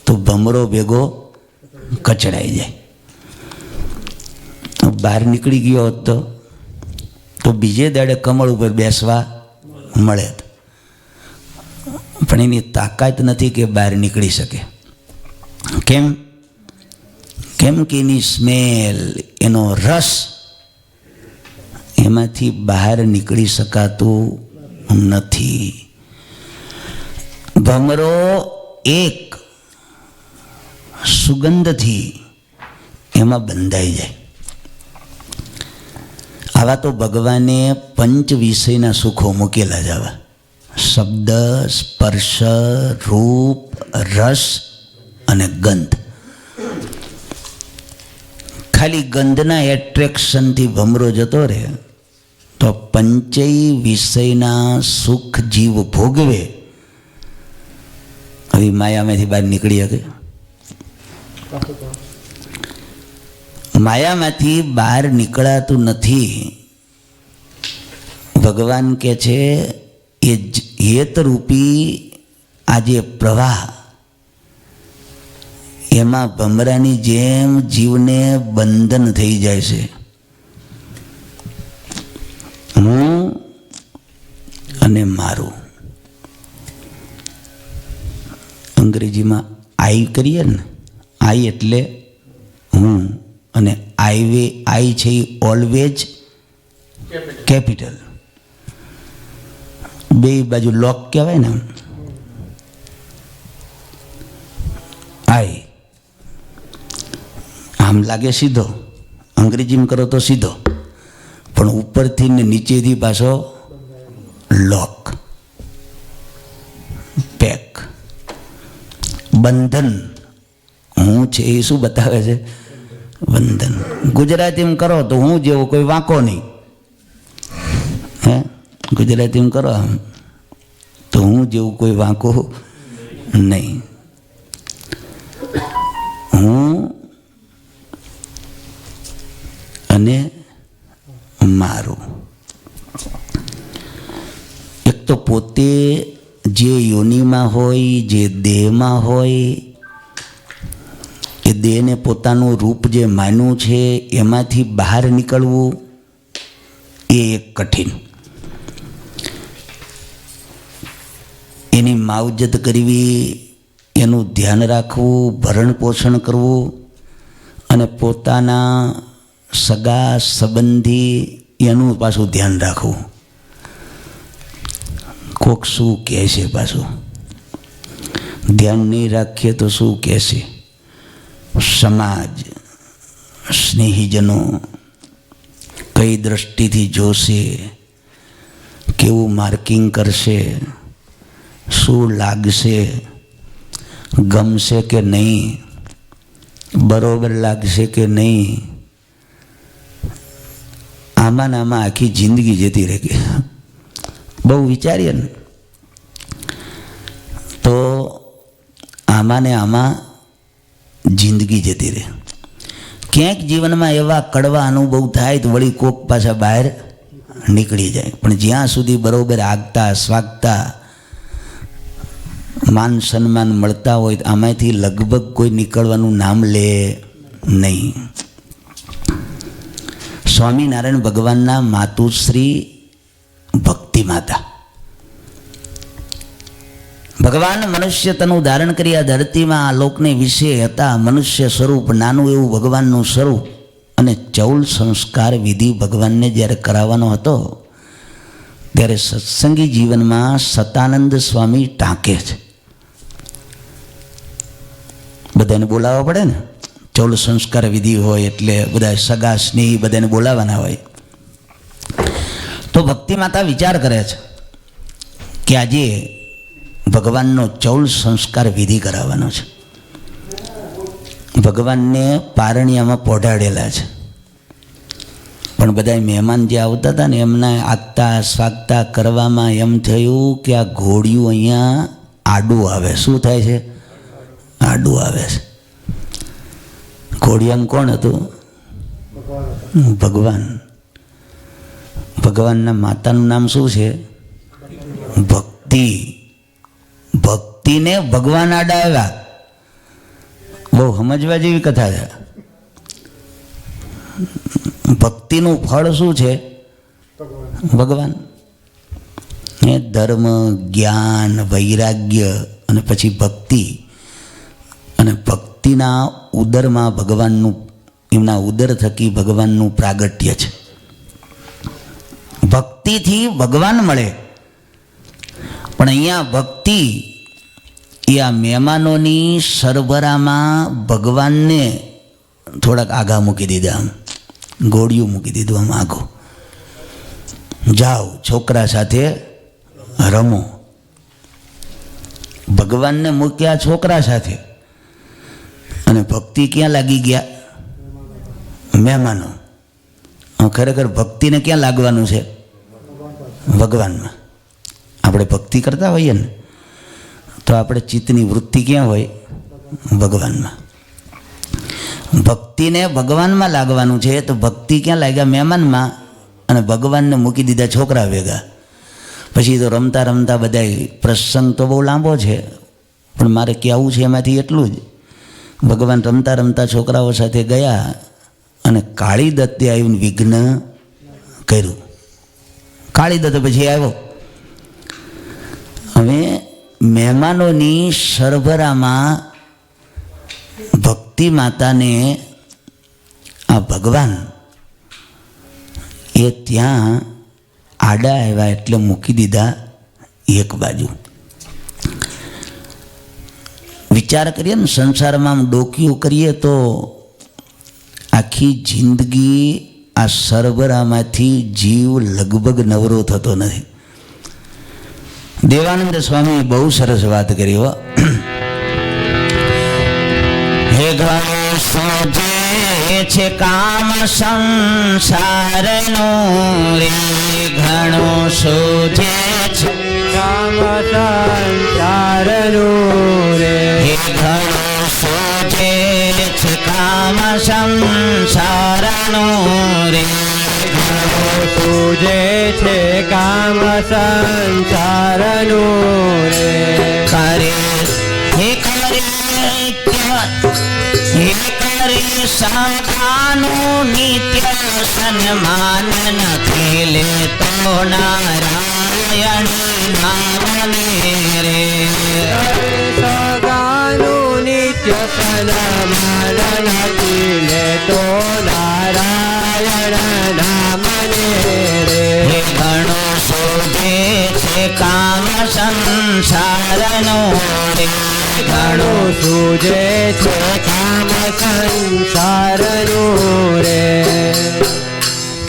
તો ભમરો ભેગો કચડાઈ જાય. બહાર નીકળી ગયો હોત તો બીજે દાડે કમળ ઉપર બેસવા મળે, પણ એની તાકાત નથી કે બહાર નીકળી શકે. કેમ? કેમ કે એની સ્મેલ, એનો રસ, એમાંથી બહાર નીકળી શકાતું નથી. ભમરો એક સુગંધથી એમાં બંધાઈ જાય. આવા તો ભગવાને પંચ વિષયના સુખો મૂકેલા જ આવા: શબ્દ, સ્પર્શ, રૂપ, રસ અને ગંધ. ખાલી ગંધના એટ્રેક્શનથી ભમરો જતો રહે તો પંચેય વિષયના સુખ જીવ ભોગવે. હવે માયામાંથી બહાર નીકળી શકે? માયામાંથી બહાર નીકળાતું નથી. ભગવાન કહે છે એ હેતરૂપી આ જે પ્રવાહ, એમાં ભમરાની જેમ જીવને બંધન થઈ જાય છે. હું અને મારું. અંગ્રેજીમાં આઈ કરીએ ને, આઈ એટલે હું, અને આઈ છે એ ઓલવેજ કેપિટલ. બે બાજુ લોક કહેવાય ને, આઈ આમ લાગે સીધો, અંગ્રેજીમાં કરો તો સીધો, પણ ઉપરથી ને નીચેથી પાછો લોક, પેક, બંધન. હું છે એ શું બતાવે છે? બંધન. ગુજરાતીમાં કરો તો હું જેવો કોઈ વાંકો નહીં. હે, ગુજરાતીમાં કરો તો હું જેવું કોઈ વાંકો નહીં. હું અને મારું. એક તો પોતે જે યોનિમાં હોય, જે દેહમાં હોય, એ દેહને પોતાનું રૂપ જે માન્યું છે એમાંથી બહાર નીકળવું એ એક કઠિન. એની માવજત કરવી, એનું ધ્યાન રાખવું, ભરણ પોષણ કરવું, અને પોતાના સગા સંબંધી એનું પાછું ધ્યાન રાખવું. કોક શું કહેશે, પાછું ધ્યાન નહીં રાખીએ તો શું કહેશે? સમાજ, સ્નેહીજનો કઈ દ્રષ્ટિથી જોશે, કેવું માર્કિંગ કરશે, શું લાગશે, ગમશે કે નહીં, બરોબર લાગશે કે નહીં. આમાં ને આમાં આખી જિંદગી જતી રહે. બહુ વિચારીએ ને તો આમાં ને આમાં જિંદગી જતી રહે. ક્યાંક જીવનમાં એવા કડવા અનુભવ થાય તો વળી કોક પાછા બહાર નીકળી જાય. પણ જ્યાં સુધી બરોબર આગતા સ્વાગતા માન સન્માન મળતા હોય આમાંથી લગભગ કોઈ નીકળવાનું નામ લે નહીં. સ્વામિનારાયણ ભગવાનના માતુશ્રી ભક્તિ માતા. ભગવાન મનુષ્ય તનું ધારણ કરી આ ધરતીમાં આ લોકને વિશે હતા. મનુષ્ય સ્વરૂપ, નાનું એવું ભગવાનનું સ્વરૂપ, અને ચૌલ સંસ્કાર વિધિ ભગવાનને જ્યારે કરાવવાનો હતો ત્યારે સત્સંગી જીવનમાં સતાનંદ સ્વામી ટાંકે છે. બધાને બોલાવવા પડે ને, 14 સંસ્કાર વિધિ હોય એટલે બધા સગા સ્નેહી બધાને બોલાવવાના હોય. તો ભક્તિ માતા વિચાર કરે છે કે આજે ભગવાનનો 14 સંસ્કાર વિધિ કરાવવાનો છે. ભગવાનને પારણિયામાં પોઢાડેલા છે, પણ બધા મહેમાન જે આવતા હતા ને એમના આગતા સ્વાગતા કરવામાં એમ થયું કે આ ઘોડિયું અહીંયા આડું આવે. શું થાય છે? આડું આવે છે. ઘોડિયામાં કોણ હતું? ભગવાન. ભગવાનના માતાનું નામ શું છે? ભક્તિ. ભક્તિને ભગવાન આડા આવ્યા. બહુ સમજવા જેવી કથા છે. ભક્તિનું ફળ શું છે? ભગવાન. એ ધર્મ, જ્ઞાન, વૈરાગ્ય અને પછી ભક્તિ. અને ભક્તિના ઉદરમાં ભગવાનનું, એમના ઉદર થકી ભગવાનનું પ્રાગટ્ય છે. ભક્તિથી ભગવાન મળે. પણ અહીંયા ભક્તિ એ આ મહેમાનોની સરભરામાં ભગવાનને થોડાક આગા મૂકી દીધા. આમ ઘોડિયું મૂકી દીધું આમ આગું. જાઓ છોકરા સાથે રમો. ભગવાનને મૂક્યા છોકરા સાથે, અને ભક્તિ ક્યાં લાગી ગયા? મહેમાનો. ખરેખર ભક્તિને ક્યાં લાગવાનું છે? ભગવાનમાં. આપણે ભક્તિ કરતા હોઈએ ને તો આપણે ચિત્તની વૃત્તિ ક્યાં હોય? ભગવાનમાં. ભક્તિને ભગવાનમાં લાગવાનું છે, તો ભક્તિ ક્યાં લાગ્યા? મહેમાનમાં. અને ભગવાનને મૂકી દીધા છોકરા ભેગા. પછી તો રમતા રમતા બધા, પ્રસંગ તો બહુ લાંબો છે પણ મારે કહેવું છે એમાંથી એટલું જ. ભગવાન રમતા રમતા છોકરાઓ સાથે ગયા અને કાળી દત્તે આવીને વિઘ્ન કર્યું. કાળી દત્ત પછી આવ્યો. હવે મહેમાનોની સરભરામાં ભક્તિ માતાને આ ભગવાન એ ત્યાં આડા આવ્યા એટલે મૂકી દીધા એક બાજુ. વિચાર કરીએ ને, સંસારમાં આમ ડોકિયું કરીએ તો આખી જિંદગી આ સરભરામાંથી જીવ લગભગ નવરો થતો નથી. દેવાનંદ સ્વામી બહુ સરસ વાત કરી હો. હે ઘણું સોજે છે કામ સંસારનું રે, ઘણું સોજે છે કામ સંસારનું રે, હે ઘણું સોજે છે કામ સંસારનું રે, સૂજે છે કામ સંસારનું રે, કરે હે કરે હે કરે સંતાનું નિત્ય સન્માન નથી લેતો નારાયણ નામને રે, સગાનું નિત્ય સન્માન નથી લેતો નારાયણ નામને રે, હે ઘણો શોભે છે કામ સંસારનો રે, ઘણો સૂજે છે કામ સંસારનું રે.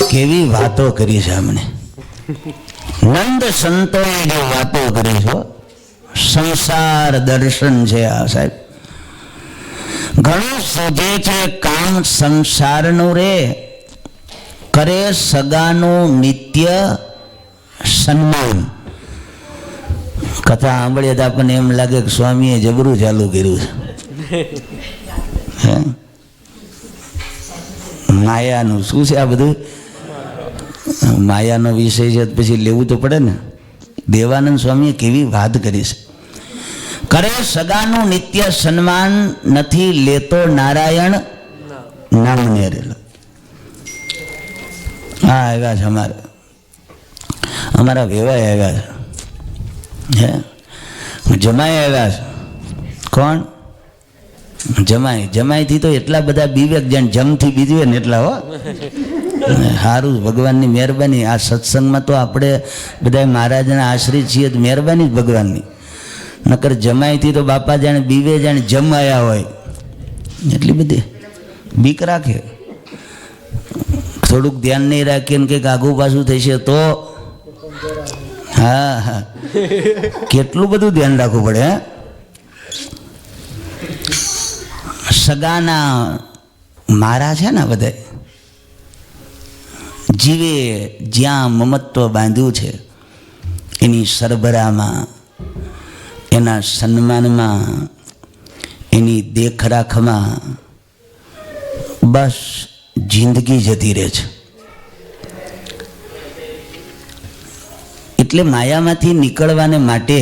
કેવી વાતો કરી છે અમને. નંદ સંતોએ જે વાતો કરી છે, સંસાર દર્શન છે આ સાહેબ. ઘણું સૂજે છે કામ સંસારનું રે, કરે સગાનું નિત્ય સન્માન. કથા સાંભળીએ તો આપણને એમ લાગે કે સ્વામીએ જબરું ચાલુ કર્યું છે. માયાનું શું છે આ બધું? માયાનો વિષય છે પછી લેવું તો પડે ને. દેવાનંદ સ્વામીએ કેવી વાત કરી છે. કરે સગાનું નિત્ય સન્માન નથી લેતો નારાયણ નામને રેલો. હા આવ્યા છે અમારા વેવાય આવ્યા છે, હે જમાઈ આવ્યા છે. કોણ? જમાઈથી તો એટલા બધા વિવેક જાણ જમથી બીજું હોય ને એટલા હો સારું. ભગવાનની મહેરબાની. આ સત્સંગમાં તો આપણે બધા મહારાજના આશ્રિત છીએ તો મહેરબાની જ ભગવાનની. નકર જમાઈથી તો બાપા જાણે બીવે જાણે જમાયા હોય એટલી બધી બીક રાખે. થોડુંક ધ્યાન નહીં રાખીએ ને કંઈક આઘું પાછું થશે તો હા હા કેટલું બધું ધ્યાન રાખવું પડે. હે સગાના મારા છે ને બધા જીવે જ્યાં મમત્વ બાંધ્યું છે એની સરભરામાં, એના સન્માનમાં, એની દેખરાખમાં બસ જિંદગી જતી રહે છે. એટલે માયામાંથી નીકળવાને માટે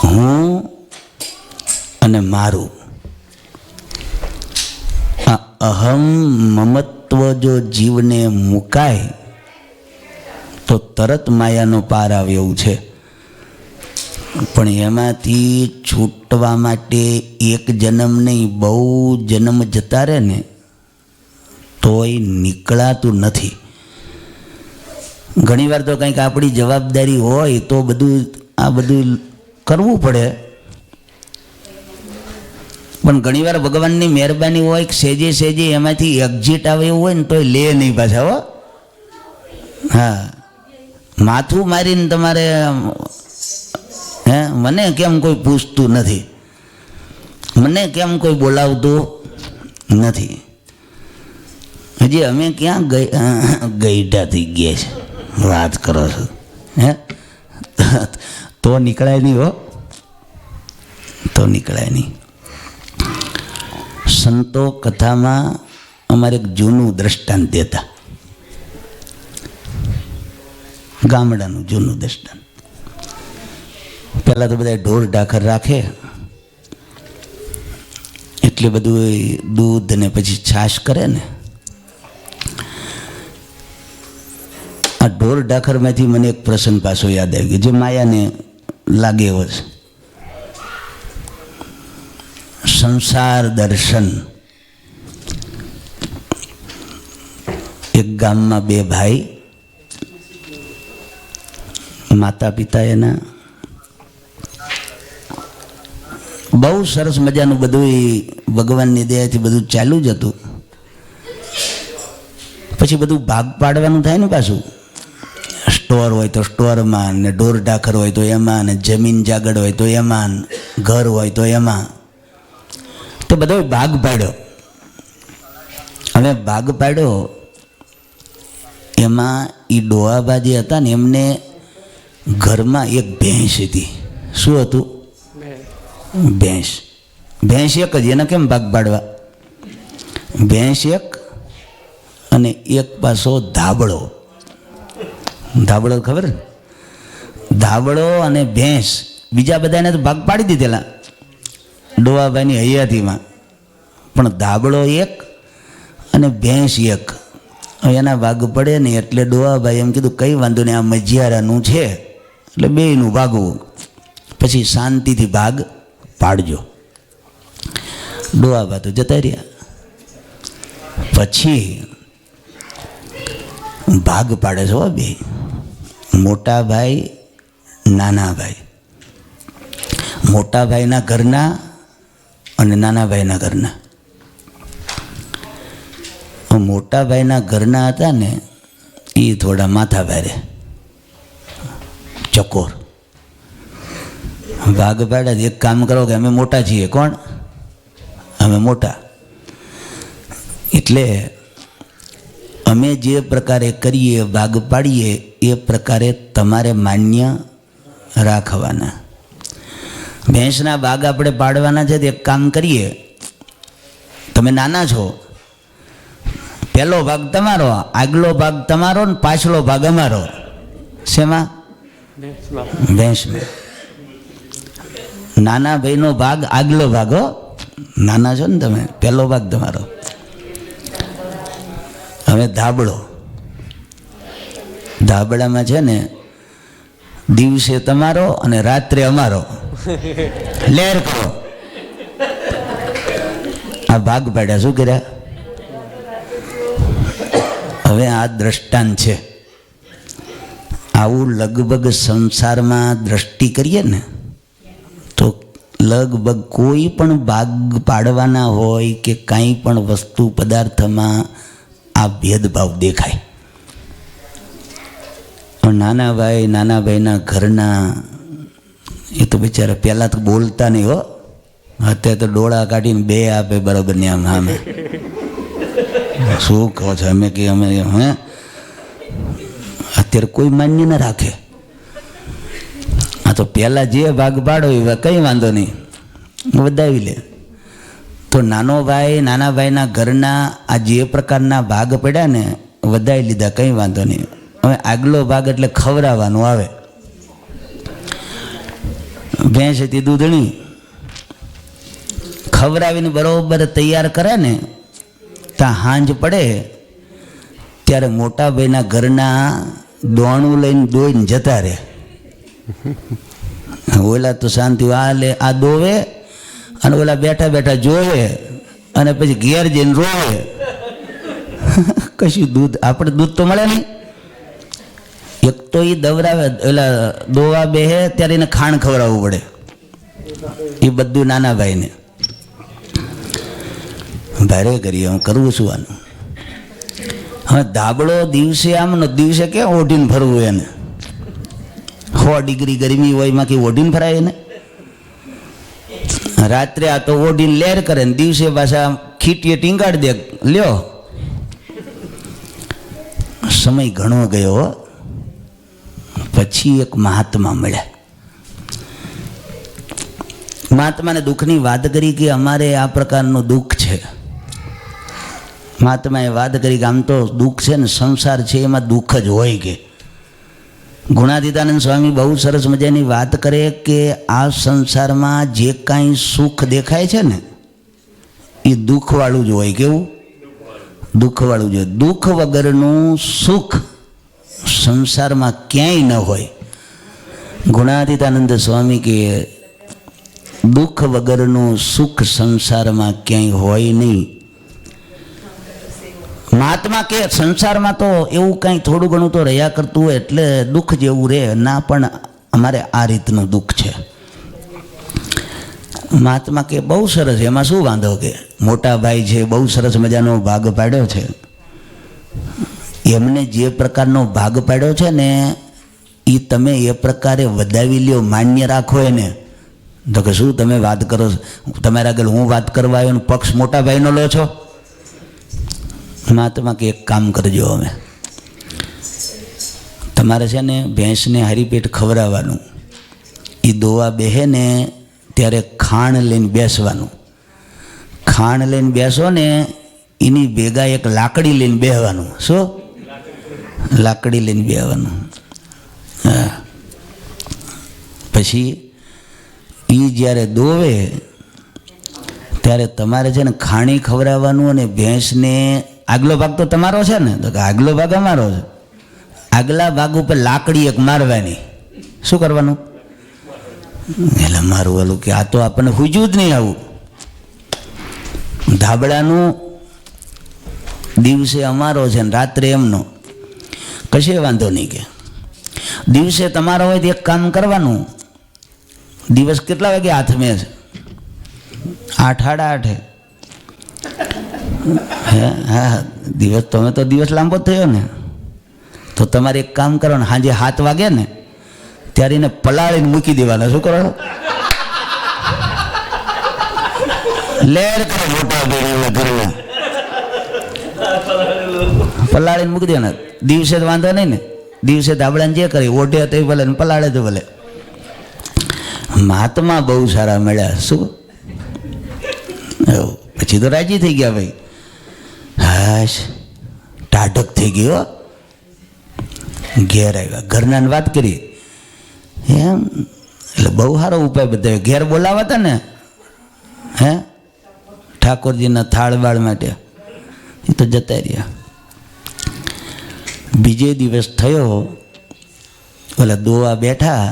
હું અને મારું આ અહમ મમત્વ જો જીવને મુકાય તો તરત માયાનો પાર આવે એવું છે. પણ એમાંથી છૂટવા માટે એક જન્મ નહીં બહુ જન્મ જતા રહે ને તોય નીકળાતું નથી. ઘણીવાર તો કંઈક આપણી જવાબદારી હોય તો બધું કરવું પડે. પણ ઘણીવાર ભગવાનની મહેરબાની હોય કે સેજે સેજે એમાંથી એક્ઝિટ આવે એવું હોય ને તોય લે નહીં પાછા હો. હા માથું મારીને તમારે મને કેમ કોઈ પૂછતું નથી, મને કેમ કોઈ બોલાવતું નથી. હજી અમે ક્યાં ગઈઢા થઈ ગયા છે વાત કરો છો. હે તો નીકળાય નહીં હો, તો નીકળાય નહીં. સંતો કથામાં અમારે એક જૂનું દ્રષ્ટાંત દેતા, ગામડાનું જૂનું દ્રષ્ટાંત. પહેલાં તો બધા ઢોર ઢાખર રાખે એટલે બધું દૂધ ને પછી છાશ કરે ને. આ ઢોર ઢાખરમાંથી મને એક પ્રસંગ પાછો યાદ આવી ગયો જે માયાને લાગે એવો છે. સંસાર દર્શન. એક ગામમાં બે ભાઈ, માતા પિતા એના, બહુ સરસ મજાનું બધું ભગવાનની દયાથી બધું ચાલુ જ હતું. પછી બધું ભાગ પાડવાનું થાય ને પાછું. સ્ટોર હોય તો સ્ટોરમાં, ને ઢોર ઢાખર હોય તો એમાં, ને જમીન જાગડ હોય તો એમાં, ઘર હોય તો એમાં. તો બધો ભાગ પાડ્યો. હવે ભાગ પાડ્યો એમાં એ ડોહાબા જે હતા ને એમને ઘરમાં એક ભેંસ હતી. શું હતું? ભેંસ. ભેંસ એક જ, એના કેમ ભાગ પાડવા? ભેંસ એક અને એક પાછો ધાબળો. ધાબળો ખબર? ધાબળો અને ભેંસ બીજા બધાને તો ભાગ પાડી દીધેલા ડોહાભાઈની હયાતીમાં, પણ ધાબળો એક અને ભેંસ એક. એના ભાગ પડે ને એટલે ડોહાભાઈ એમ કીધું કંઈ વાંધો નહીં, આ મજિયારાનું છે એટલે બેયનું ભાગવું, પછી શાંતિથી ભાગ પાડજો. ડોહાબા તો જતા રહ્યા. પછી ભાગ પાડે છે હો બે, મોટા ભાઈ નાના ભાઈ. મોટા ભાઈના ઘરના અને નાના ભાઈના ઘરના. મોટા ભાઈના ઘરના હતા ને એ થોડા માથા ભારે ચકોર. ભાગ પાડ્યા. એક કામ કરો કે અમે મોટા છીએ. કોણ? અમે મોટા. એટલે અમે જે પ્રકારે કરીએ, ભાગ પાડીએ એ પ્રકારે તમારે માન્ય રાખવાના. ભેંસના ભાગ આપણે પાડવાના છે તો એક કામ કરીએ, તમે નાના છો, પહેલો ભાગ તમારો, આગલો ભાગ તમારો ને પાછલો ભાગ અમારો. શેમાં? ભેંસમાં. નાના ભાઈનો ભાગ આગલો ભાગ હો. નાના છો ને તમે, પહેલો ભાગ તમારો. હવે ધાબળો. ધાબળામાં છે ને દિવસે તમારો અને રાત્રે અમારો. લેર કરો. આ ભાગ પાડ્યા, શું કર્યા? હવે આ દ્રષ્ટાંત છે. આવું લગભગ સંસારમાં દ્રષ્ટિ કરીએ ને તો લગભગ કોઈ પણ ભાગ પાડવાના હોય કે કાંઈ પણ વસ્તુ પદાર્થમાં આ ભેદભાવ દેખાય. નાના ભાઈના ઘરના એ તો બિચારા પહેલાં તો બોલતા નહીં હો, અત્યારે તો ડોળા કાઢીને બે આપે બરાબર ને આમ સામે. શું કહો છો? અમે કે અમે હે અત્યારે કોઈ માન્ય ન રાખે. આ તો પહેલાં જે ભાગ પાડો એ કંઈ વાંધો નહીં, વધાવી લે. તો નાના ભાઈના ઘરના આ જે પ્રકારના ભાગ પડ્યા ને વધાવી લીધા, કંઈ વાંધો નહીં. હવે આગલો ભાગ એટલે ખવડાવવાનું આવે. ભેંસ હતી દૂધણી, ખવડાવીને બરોબર તૈયાર કરે ને ત્યાં સાંજ પડે ત્યારે મોટા ભાઈના ઘરના દોણું લઈને દોઈને જતા રહે. ઓલા તો શાંતિ આ લે આ દોવે અને ઓલા બેઠા બેઠા જોવે અને પછી ઘેર જઈને રોવે. કશું દૂધ આપણે દૂધ તો મળે નહીં. એક તો એ દવરાવે ઓલા દોવા બેહે ત્યારે એને ખાણ ખવડાવવું પડે, એ બધું નાના ભાઈને. ભારે કરીએ, હું કરવું છું આનું. હવે ધાબળો દિવસે આમનો દિવસે ક્યાં ઓઢીને ફરવું એને? 100 ડિગ્રી ગરમી હોય એમાં કે ઓઢીને ફરાય એને? રાત્રે આ તો ઓઢીને લેર કરે ને દિવસે પાછા ખીટીએ ટીંગાડી દે. લ્યો, સમય ઘણો ગયો. પછી એક મહાત્મા મળ્યા. મહાત્માને દુઃખની વાત કરી કે અમારે આ પ્રકારનું દુઃખ છે. મહાત્માએ વાત કરી કે આમ તો દુઃખ છે ને, સંસાર છે એમાં દુઃખ જ હોય. કે ગુણાતીતાનંદ સ્વામી બહુ સરસ મજાની વાત કરે કે આ સંસારમાં જે કાંઈ સુખ દેખાય છે ને એ દુઃખવાળું જ હોય. કેવું? દુઃખવાળું જ હોય. દુઃખ વગરનું સુખ સંસારમાં ક્યાંય ન હોય. ગુણાતીતાનંદ સ્વામી કે દુઃખ વગરનું સુખ સંસારમાં ક્યાંય હોય નહીં. મહાત્મા કે સંસારમાં તો એવું કંઈ થોડું ઘણું તો રહ્યા કરતું હોય એટલે દુઃખ જેવું રહે ના, પણ અમારે આ રીતનું દુઃખ છે. મહાત્મા કે બહુ સરસ, એમાં શું વાંધો? કે મોટા ભાઈ છે, બહુ સરસ મજાનો ભાગ પાડ્યો છે. એમને જે પ્રકારનો ભાગ પાડ્યો છે ને એ તમે એ પ્રકારે વધાવી લ્યો, માન્ય રાખો એને. તો કે શું તમે વાત કરો? તમારા આગળ હું વાત કરવા આવ્યો ને પક્ષ મોટા ભાઈનો લો છો? મહાત્મા કે એક કામ કરજો, અમે તમારે છે ને ભેંસને હારી પેટ ખવડાવવાનું. એ દોવા બેહે ને ત્યારે ખાણ લઈને બેસવાનું. ખાણ લઈને બેસો ને એની ભેગા એક લાકડી લઈને બેહવાનું. શું? લાકડી લઈને બેહવાનું. હા. પછી એ જ્યારે દોવે ત્યારે તમારે છે ને ખાણી ખવડાવવાનું અને ભેંસને આગલો ભાગ તો તમારો છે ને? તો આગલો ભાગ અમારો છે. આગલા ભાગ ઉપર લાકડી એક મારવાની. શું કરવાનું? એટલે મારું ઓલું કે આ તો આપણને હુજ્યું જ નહીં. આવું ધાબળાનું દિવસે અમારો છે ને રાત્રે એમનો, કશે વાંધો નહીં. કે દિવસે તમારો હોય તો એક કામ કરવાનું. દિવસ કેટલા વાગે હાથમે છે? 8, 8:30. હા, દિવસ તમે તો દિવસ લાંબો થયો ને, તો તમારે એક કામ કરવાનું. સાંજે 7 વાગે ને ત્યારે એને પલાળીને મૂકી દેવાના. શું કરો? લેર કરો મોટા બેડીઓના ઘરમાં પલાળીને મૂકી દેવાના. દિવસે તો વાંધો નહીં ને, દિવસે ધાબળાને જે કરે ઓઢે તો ભલે ને પલાળે તો ભલે. મહાત્મા બહુ સારા મળ્યા. શું? પછી તો રાજી થઈ ગયા ભાઈ. હાશ, ટાઢક થઈ ગયો. ઘેર આવ્યા, ઘરનાને વાત કરી એમ. એટલે બહુ સારો ઉપાય બતાવ્યો. ઘેર બોલાવા હતા ને હે ઠાકોરજીના થાળ બાળ માટે, એ તો જતા રહ્યા. બીજે દિવસ થયો, ઓલા દોવા બેઠા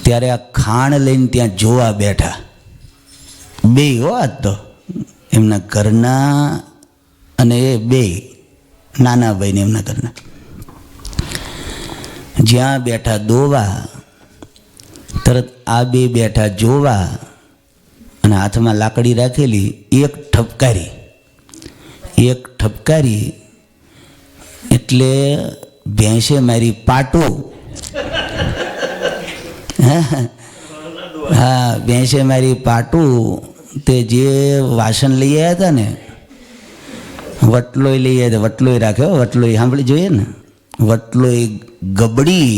ત્યારે આ ખાણ લઈને ત્યાં જોવા બેઠા. બે હો આજ તો એમના ઘરના અને એ બે નાના ભાઈને એમના ઘરના જ્યાં બેઠા દોવા, તરત આ બે બેઠા જોવા અને હાથમાં લાકડી રાખેલી, એક ઠપકારી એટલે ભેંસે મારી પાટું. હા, ભેંસે મારી પાટું. તે જે વાસણ લઈ આવ્યા હતા ને, વટલોય લઈ આવ્યા હતા, વટલોય રાખ્યો, વટલોય સાંભળી જોઈએ ને, વટલોય ગબડી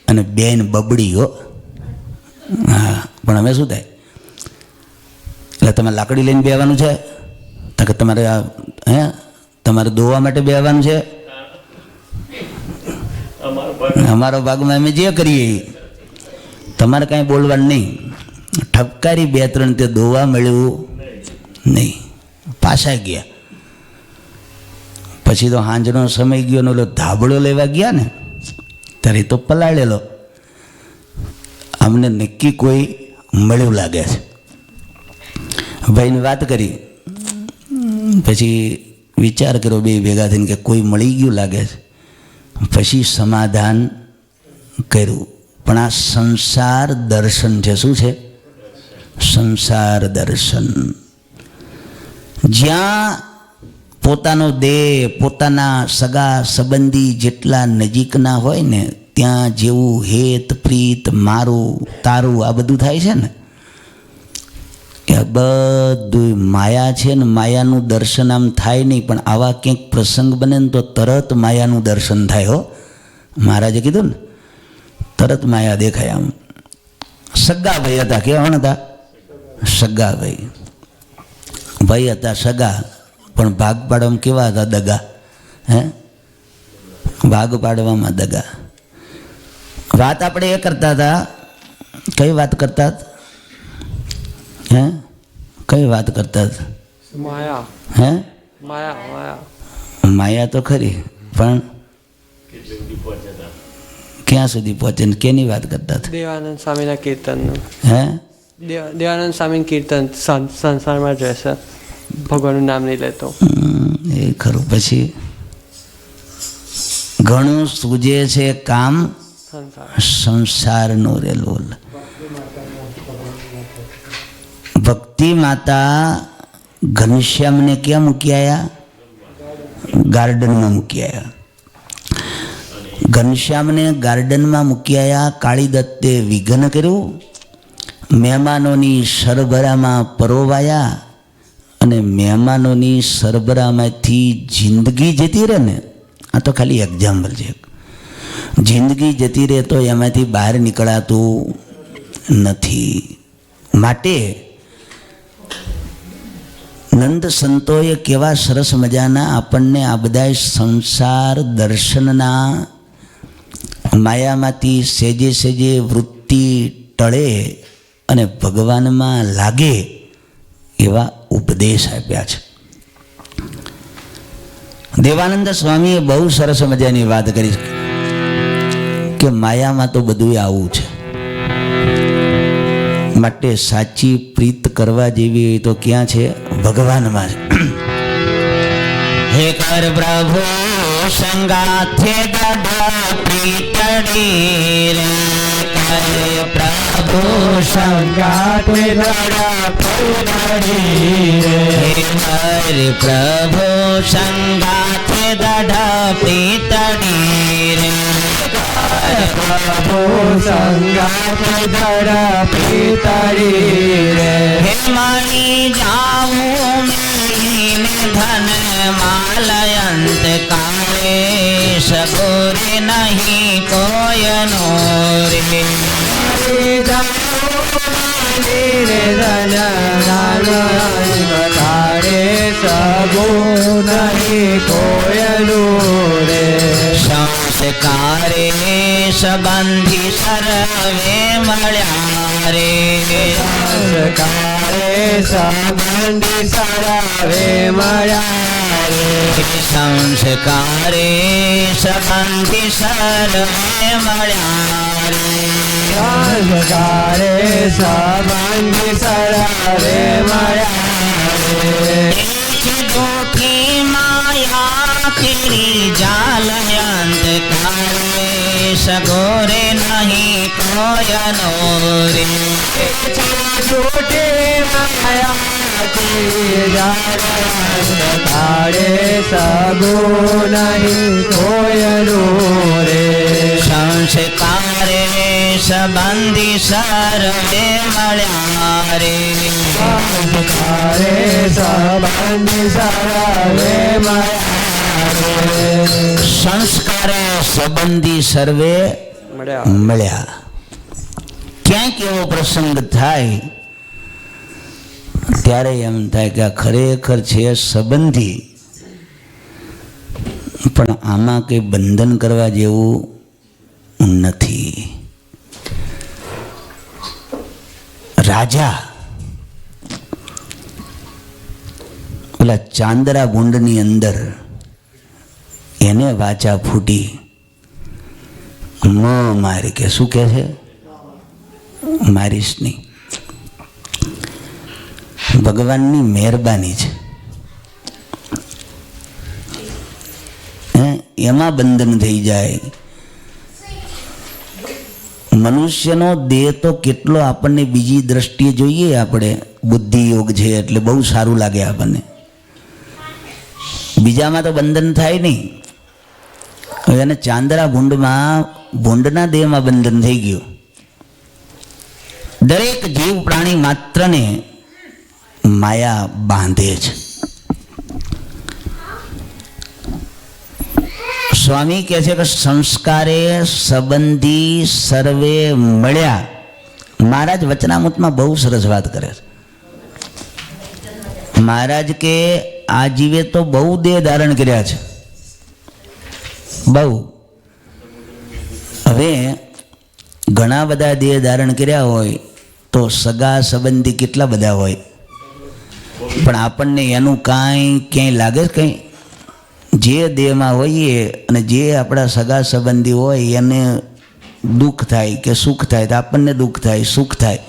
અને બેન બબડી. હો હા, પણ હવે શું થાય? એટલે તમારે લાકડી લઈને બેવાનું છે કે તમારે તમારે દોવા માટે બેવાનું છે? અમારો ભાગમાં અમે જે કરીએ તમારે કાંઈ બોલવાનું નહીં. ઠપકારી 2-3 તે દોવા મળ્યું નહીં, પાછા ગયા. પછી તો સાંજનો સમય ગયો ને ઓલો ધાબળો લેવા ગયા ને ત્યારે તો પલાળેલો. અમને નક્કી કોઈ મળ્યું લાગે છે. ભાઈને વાત કરી, પછી વિચાર કર્યો બે ભેગા થઈને કે કોઈ મળી ગયું લાગે છે. પછી સમાધાન કર્યું. પણ આ સંસાર દર્શન છે. શું છે? સંસાર દર્શન. જ્યાં પોતાનો દેહ, પોતાના સગા સંબંધી જેટલા નજીકના હોય ને, ત્યાં જેવું હેત પ્રીત, મારું તારું આ બધું થાય છે ને, એ બધું માયા છે ને. માયાનું દર્શન આમ થાય નહીં, પણ આવા ક્યાંક પ્રસંગ બને ને તો તરત માયાનું દર્શન થાય. હો, મહારાજે કીધું ને, તરત માયા દેખાય. આમ સગા ભાઈ હતા. કેવા હતા? સગા ભાઈ. ભાઈ હતા સગા, પણ ભાગ પાડવામાં કેવા હતા? દગા. ભાગ પાડવામાં દગા. વાત આપણે એ કરતા હતા. કઈ વાત કરતા હતા? કઈ વાત કરતા હતા? માયા. માયા તો ખરી, પણ ક્યાં સુધી પહોંચે ને કેની વાત કરતા હતા? દેવાનંદ સ્વામીના કીર્તનનું. દેવાનંદ સ્વામી કીર્તન સંસારમાં જ રહેશે, ભગવાનનું નામ નહીં લેતો. એ ખરું. પછી ઘણું સૂજે છે કામ સંસારનું રે લોલ. ભક્તિ માતા ઘનશ્યામને ક્યાં મૂકી આવ્યા? ગાર્ડનમાં મૂકી આવ્યા. ઘનશ્યામને ગાર્ડનમાં મૂકી આવ્યા. કાળી દત્તે વિઘન કર્યું. મહેમાનોની સરભરામાં પરોવાયા અને મહેમાનોની સરભરામાંથી જિંદગી જતી રહે ને. આ તો ખાલી એક્ઝામ્પલ છે. જિંદગી જતી રહે તો એમાંથી બહાર નીકળાતું નથી. માટે નંદ સંતોએ કેવા સરસ મજાના આપણને આ બધા સંસાર દર્શનના માયામાંથી સેજે સેજે વૃત્તિ ટળે અને ભગવાનમાં લાગે એવા ઉપદેશ આપ્યા છે. દેવાનંદ સ્વામીએ બહુ સરસ મજાની વાત કરી કે માયામાં તો બધું આવું છે. માટે સાચી પ્રીત કરવા જેવી હોય તો ક્યાં છે? ભગવાનમાં છે. હે કર પ્રભુ સંગાથે દાદા પ્રીતડી રે. પ્રભુ સંગાથે દાદા પ્રીતડી રે. હરે પ્રભુ સંગાથે દાદા પ્રીતડી રે. પ્રભુ સંગાથે દાદા પ્રીતડી રે. હે માની જાઉં ધન માલયંત કાલે સગોરે નહીં કોયનો રે. ધન કાલે સગો નહીં કોયનું રે. સંસ્કારે સંબંધી સર્વે મળ્યા રે. સંસ્કારે સંબંધી સર્વે મળ્યા રે. સંસ્કારે સંબંધી સર્વે મળ્યા રે. સંસ્કારે સંબંધી સર્વે મળ્યા રે. દુઃખી માયા તેરી જાલ અંધકારે સગોરે નહીં કોયનો રે છૂટે માયા તારે સગો નહીં કોયનું રે સંસ્કારે સંબંધી સર્વે મળ્યા રે તારે સંબંધી સર્વે સંસ્કારે સંબંધી સર્વે મળ્યા. ક્યાંક એવો પ્રસંગ થાય ત્યારે એમ થાય કે આ ખરેખર છે સંબંધી, પણ આમાં કંઈ બંધન કરવા જેવું નથી. રાજા ઓલા ચાંદરા ગુંડની અંદર એને વાચા ફૂટી, ન મારી કે શું કહે છે, મારીશ નહીં. ભગવાનની મહેરબાની છે, એમાં બંધન થઈ જાય. મનુષ્યનો દેહ તો કેટલો આપણને બીજી દ્રષ્ટિએ જોઈએ, આપણે બુદ્ધિ યોગ છે એટલે બહુ સારું લાગે આપણને, બીજામાં તો બંધન થાય નહીં. હવે એને ચાંદરા ભૂંડમાં ભૂંડના દેહમાં બંધન થઈ ગયું. દરેક જીવ પ્રાણી માત્રને માયા બાંધે છે. સ્વામી કહે છે કે સંસ્કારે સંબંધી સર્વે મળ્યા. મહારાજ વચનામૃતમાં બહુ સરસ વાત કરે છે. મહારાજ કે આ જીવે તો બહુ દેહ ધારણ કર્યા છે, બહુ. હવે ઘણા બધા દેહ ધારણ કર્યા હોય તો સગા સંબંધી કેટલા બધા હોય, પણ આપણને એનું કાંઈ ક્યાંય લાગે કંઈ? જે દેહમાં હોઈએ અને જે આપણા સગા સંબંધી હોય એને દુઃખ થાય કે સુખ થાય તો આપણને દુઃખ થાય, સુખ થાય,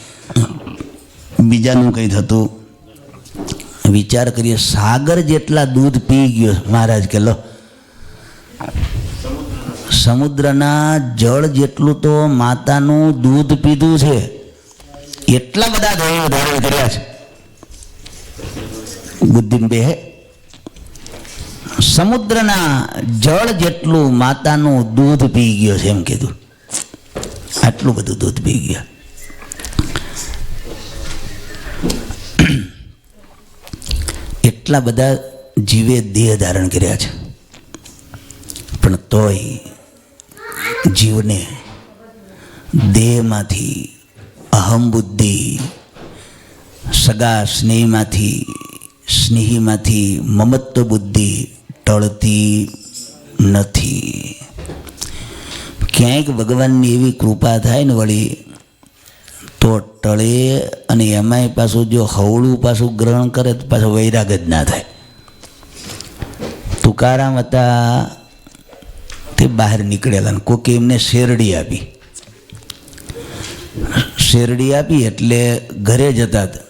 બીજાનું કંઈ થતું. વિચાર કરીએ, સાગર જેટલા દૂધ પી ગયો મહારાજ કે લો, સમુદ્રના જળ જેટલું તો માતાનું દૂધ પીધું છે, એટલા બધા દેહ ધારણ કર્યા છે. બુદ્ધિમ બે સમુદ્રના જળ જેટલું માતાનું દૂધ પી ગયો છે, એમ કીધું. આટલું બધું દૂધ પી ગયા. એટલા બધા જીવે દેહ ધારણ કર્યા છે, પણ તોય જીવને દેહમાંથી અહમ બુદ્ધિ, સગા સ્નેહીમાંથી સ્નેહીમાંથી મમત્વ બુદ્ધિ ટળતી નથી. ક્યાંક ભગવાનની એવી કૃપા થાય ને વળી તો ટળે, અને એમાંય પાછું જો હવળું પાછું ગ્રહણ કરે તો પાછું વૈરાગ જ ના થાય. તુકારામ હતા તે બહાર નીકળેલા, કોકે એમને શેરડી આપી. શેરડી આપી એટલે ઘરે જતા હતા.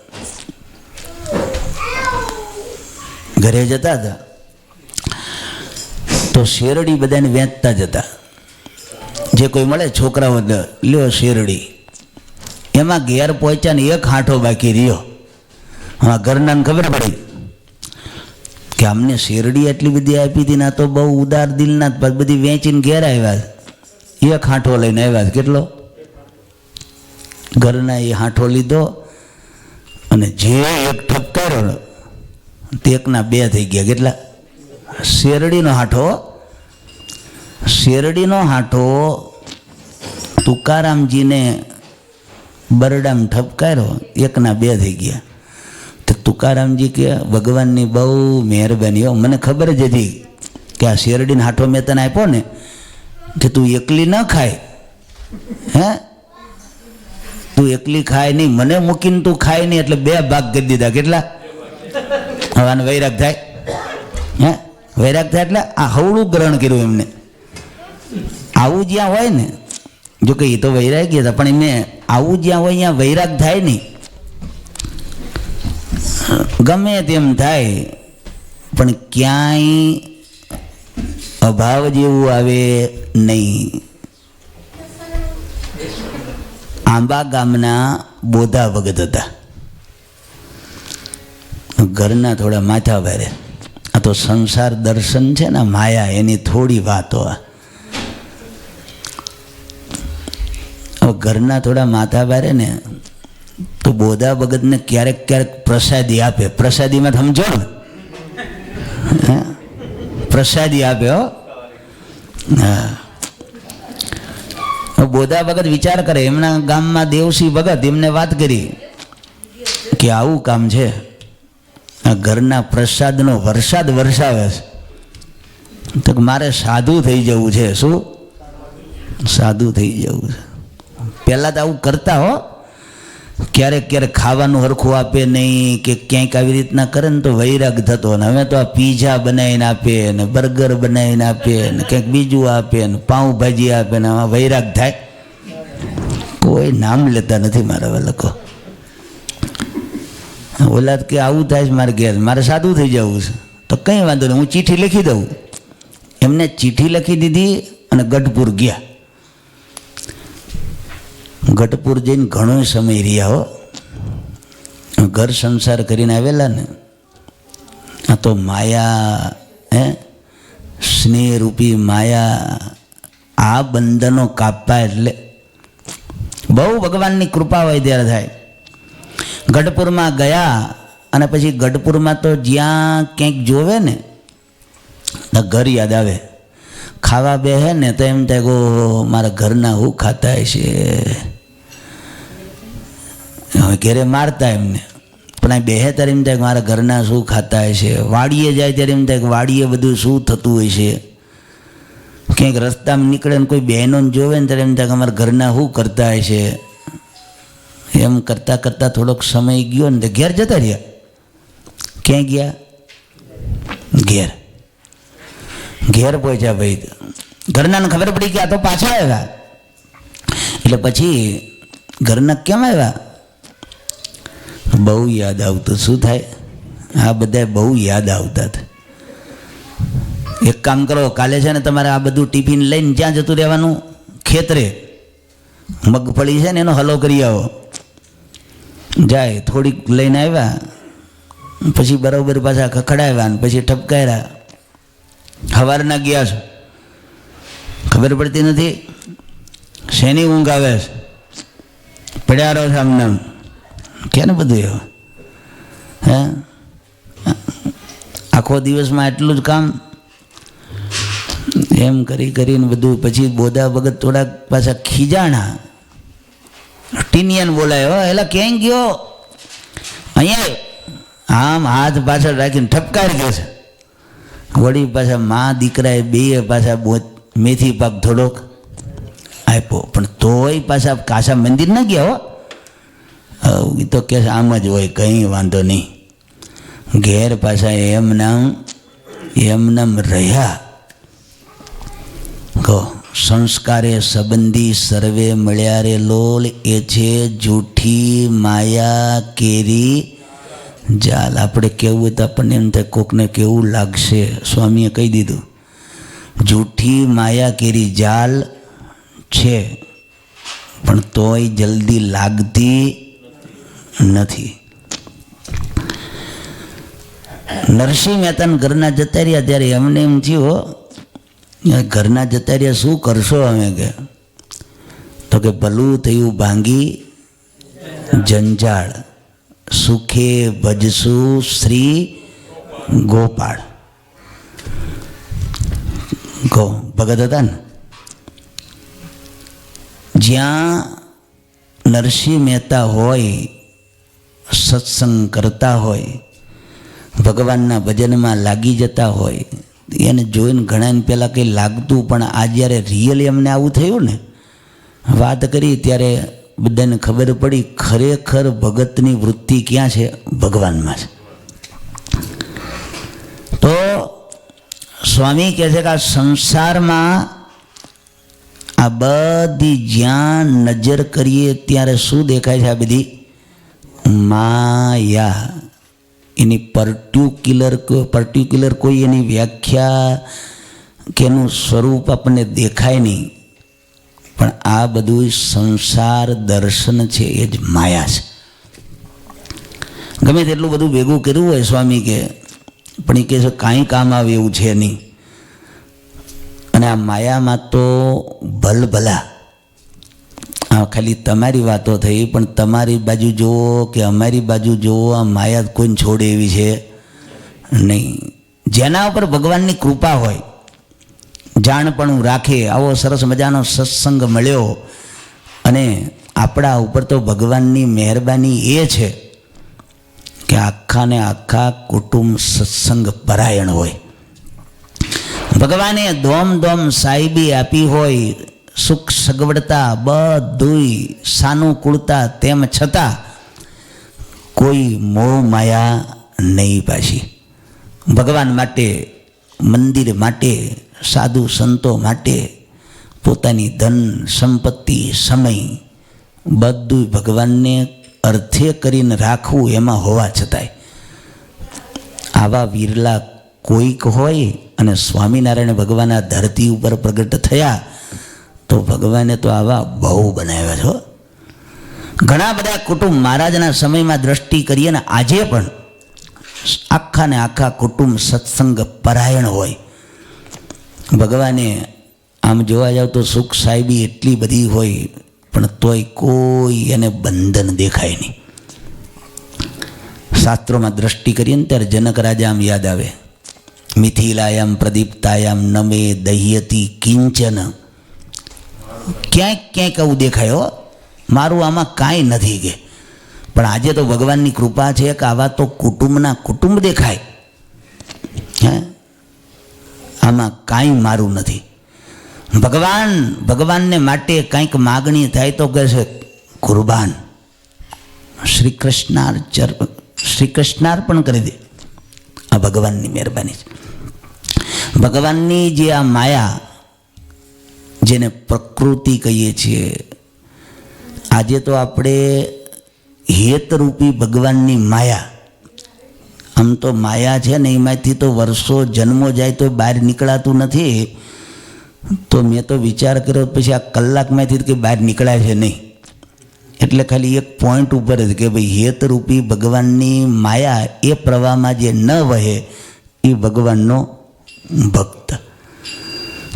ઘરે જતા હતા તો શેરડી બધાને વેચતા જતા. જે કોઈ મળે છોકરાઓ લ્યો શેરડી. એમાં ઘેર પહોંચ્યા ને એક હાંઠો બાકી રહ્યો. હા, ઘરનાને ખબર પડી કે અમને શેરડી એટલી બધી આપી હતી ને, આ તો બહુ ઉદાર દિલના બધી વેચીને ઘેર આવ્યા. એક હાંઠો લઈને આવ્યા. કેટલો? ઘરના એ હાંઠો લીધો અને જે એક ઠપકાર્યો તે એકના બે થઈ ગયા. કેટલા? શેરડીનો હાંઠો. શેરડીનો હાંઠો તુકારામજીને બરડામ ઠપકાર્યો, એકના બે થઈ ગયા. તો તુકારામજી કે ભગવાનની બહુ મહેરબાની. મને ખબર જ હતી કે આ શેરડીનો હાંઠો મેં તને આપ્યો ને કે તું એકલી ન ખાય, હે તું એકલી ખાય નહીં, મને મૂકીને તું ખાય નહીં, એટલે બે ભાગ કરી દીધા. કેટલા? હવે આને વૈરાગ થાય, હે વૈરાગ થાય એટલે આ હવળું ગ્રહણ કર્યું એમને. આવું જ્યાં હોય ને, જો કે એ તો વૈરાગી હતા, પણ એમને આવું જ્યાં હોય ત્યાં વૈરાગ થાય નહીં. ગમે તેમ થાય પણ ક્યાંય અભાવ જેવું આવે નહીં. આંબા ગામના બોધા ભગત હતા. ઘરના થોડા માથા ભારે. આ તો સંસાર દર્શન છે ને, માયા એની થોડી વાતો. હવે ઘરના થોડા માથા ભારે ને તો બોધા ભગતને ક્યારેક ક્યારેક પ્રસાદી આપે. પ્રસાદીમાં સમજો ને, પ્રસાદી આપે. હો હા. બોધા ભગત વિચાર કરે, એમના ગામમાં દેવસિંહ ભગત એમને વાત કરી કે આવું કામ છે, આ ઘરના પ્રસાદનો વરસાદ વરસાવે છે, તો મારે સાધુ થઈ જવું છે. શું? સાધુ થઈ જવું છે. પહેલાં તો આવું કરતા. હો ક્યારેક ક્યારેક ખાવાનું હરખું આપે નહીં કે ક્યાંક આવી રીતના કરે ને તો વૈરાગ થતો. ને હવે તો આ પીઝા બનાવીને આપે ને બર્ગર બનાવીને આપે ને કંઈક બીજું આપે ને પાઉંભાજી આપે ને આમાં વૈરાગ થાય. કોઈ નામ લેતા નથી મારા લોકો. ઓલા કે આવું થાય છે મારે ઘેર, મારે સાદું થઈ જવું છે. તો કંઈ વાંધો નહીં, હું ચિઠ્ઠી લખી દઉં. એમને ચિઠ્ઠી લખી દીધી અને ગઢપુર ગયા. ગઢપુર જઈને ઘણો સમય રહ્યા. હો ઘર સંસાર કરીને આવેલા ને, આ તો માયા, સ્નેહરૂપી માયા. આ બંધનો કાપવા એટલે બહુ ભગવાનની કૃપા હોય ત્યારે થાય. ગઢપુરમાં ગયા અને પછી ગઢપુરમાં તો જ્યાં ક્યાંક જોવે ને ઘર યાદ આવે. ખાવા બેહે ને તો એમ થાય ગો મારા ઘરના હું ખાતા હશે. હવે ઘેરે મારતા એમને, પણ આ બેહે ત્યારે એમ થાય કે મારા ઘરના શું ખાતા હશે. વાડીએ જાય ત્યારે એમ થાય કે વાડીએ બધું શું થતું હોય છે. ક્યાંક રસ્તામાં નીકળે ને કોઈ બહેનોને જોવે ને ત્યારે એમ થાય કે અમારા ઘરના શું કરતા હશે. એમ કરતાં કરતાં થોડોક સમય ગયો ને ઘેર જતા રહ્યા. ક્યાં ગયા? ઘેર. ઘેર પહોંચ્યા ભાઈ, ઘરનાને ખબર પડી કે આ તો પાછા આવ્યા. એટલે પછી ઘરના કેમ આવ્યા? બહુ યાદ આવતું. શું થાય? આ બધા બહુ યાદ આવતા હતા. એક કામ કરો, કાલે છે ને તમારે આ બધું ટિફિન લઈને જ્યાં જતું રહેવાનું, ખેતરે મગફળી છે ને એનો હલો કરી આવો. જાય થોડીક લઈને આવ્યા, પછી બરાબર પાછા ખખડાવ્યા ને પછી ઠપકાર્યા. સવારના ગયા છો, ખબર પડતી નથી શેની ઊંઘ આવે છે. પડ્યા રહો સામને કે ને બધું એવું. હે આખો દિવસમાં એટલું જ કામ. એમ કરી કરીને બધું પછી બોધા ભગત થોડાક પાછા ખીજાણા. ટીનિયન બોલાય, હો એલા ક્યાંય ગયો? અહીંયા આમ હાથ પાછળ રાખીને ઠપકારી દે છે. વળી પાછા મા દીકરાએ બે પાછા મેથી પાક થોડોક આપ્યો, પણ તોય પાછા કાશા મંદિર ના ગયા. હો એ તો કે આમ જ હોય, કંઈ વાંધો નહીં. ઘેર પાછા એમનામ રહ્યા. કહો સંસ્કારે સંબંધી સર્વે મળ્યા રે લોલ, એ છે જૂઠી માયા કેરી જાલ. આપણે કહેવું હોય તો આપણને એમ થાય કોકને કેવું લાગશે. સ્વામીએ કહી દીધું, જૂઠી માયા કેરી જાલ છે, પણ તોય જલ્દી લાગતી નથી. નરસિંહ મહેતાના ઘરના જતા રહ્યા ત્યારે એમને એમ થયું, ઘરના જતા રહ્યા શું કરશો અમે કે? તો કે ભલું થયું ભાંગી જંજાળ, સુખે ભજશું શ્રી ગોપાળ. ગો ભગત હતા ને, જ્યાં નરસિંહ મહેતા હોય, સત્સંગ કરતા હોય, ભગવાનના ભજનમાં લાગી જતા હોય, એને જોઈને ઘણાને પહેલાં કંઈ લાગતું, પણ આ જ્યારે રિયલી અમને આવું થયું ને, વાત કરી ત્યારે બધાને ખબર પડી ખરેખર ભગતની વૃત્તિ ક્યાં છે? ભગવાનમાં છે. તો સ્વામી કહે છે કે આ સંસારમાં આ બધી જ્યાં નજર કરીએ ત્યારે શું દેખાય છે? આ બધી માયા. એની પર્ટિક્યુલર કોઈ એની વ્યાખ્યા કે એનું સ્વરૂપ આપણને દેખાય નહીં, પણ આ બધું સંસાર દર્શન છે, એ જ માયા છે. ગમે તેટલું બધું ભેગું કર્યું હોય સ્વામી કે, પણ એ કહે છે કાંઈ કામ આવે એવું છે નહીં. અને આ માયામાં તો ભલભલા, આ ખાલી તમારી વાતો થઈ, પણ તમારી બાજુ જુઓ કે અમારી બાજુ જુઓ, આ માયા કોઈને છોડે એવી છે નહીં. જેના ઉપર ભગવાનની કૃપા હોય, જાણપણું રાખે, આવો સરસ મજાનો સત્સંગ મળ્યો, અને આપણા ઉપર તો ભગવાનની મહેરબાની એ છે કે આખા ને આખા કુટુંબ સત્સંગ પરાયણ હોય. ભગવાને દોમ સાહેબી આપી હોય, સુખ સગવડતા બધુંય સાનુકૂળતા, તેમ છતાં કોઈ મોહ માયા નહીં પાછી. ભગવાન માટે, મંદિર માટે, સાધુ સંતો માટે પોતાની ધન સંપત્તિ સમય બધું ભગવાનને અર્થે કરીને રાખવું, એમાં હોવા છતાંય આવા વિરલા કોઈક હોય. અને સ્વામિનારાયણ ભગવાન આ ધરતી ઉપર પ્રગટ થયા તો ભગવાને તો આવા બહુ બનાવ્યા છો. ઘણા બધા કુટુંબ મહારાજના સમયમાં દ્રષ્ટિ કરીએ ને આજે પણ આખા ને આખા કુટુંબ સત્સંગ પરાયણ હોય. ભગવાને આમ જોવા જાવ તો સુખ સાહેબી એટલી બધી હોય, પણ તોય કોઈ એને બંધન દેખાય નહીં. શાસ્ત્રોમાં દ્રષ્ટિ કરીએ ને ત્યારે જનક રાજા આમ યાદ આવે. મિથિલાયામ પ્રદીપ્તાયામ નમે દહ્યતી કિંચન. ક્યાંક આવું દેખાય, હો મારું આમાં કાંઈ નથી કે. પણ આજે તો ભગવાનની કૃપા છે કે આવા તો કુટુંબના કુટુંબ દેખાય. હે, આમાં કાંઈ મારું નથી. ભગવાનને માટે કંઈક માગણી થાય તો કહે છે કુરબાન. શ્રી કૃષ્ણાર્પણ કરી દે. આ ભગવાનની મહેરબાની છે. ભગવાનની જે આ માયા, જેને પ્રકૃતિ કહીએ છીએ, આજે તો આપણે હેતરૂપી ભગવાનની માયા, આમ તો માયા છે ને એમાંથી તો વર્ષો જન્મો જાય તો બહાર નીકળાતું નથી. તો મેં તો વિચાર કર્યો પછી આ કલાકમાંથી કંઈ બહાર નીકળાય છે નહીં. એટલે ખાલી એક પોઈન્ટ ઉપર જ કે ભાઈ હેતરૂપી ભગવાનની માયા એ પ્રવાહમાં જે ન વહે એ ભગવાનનો ભક્ત.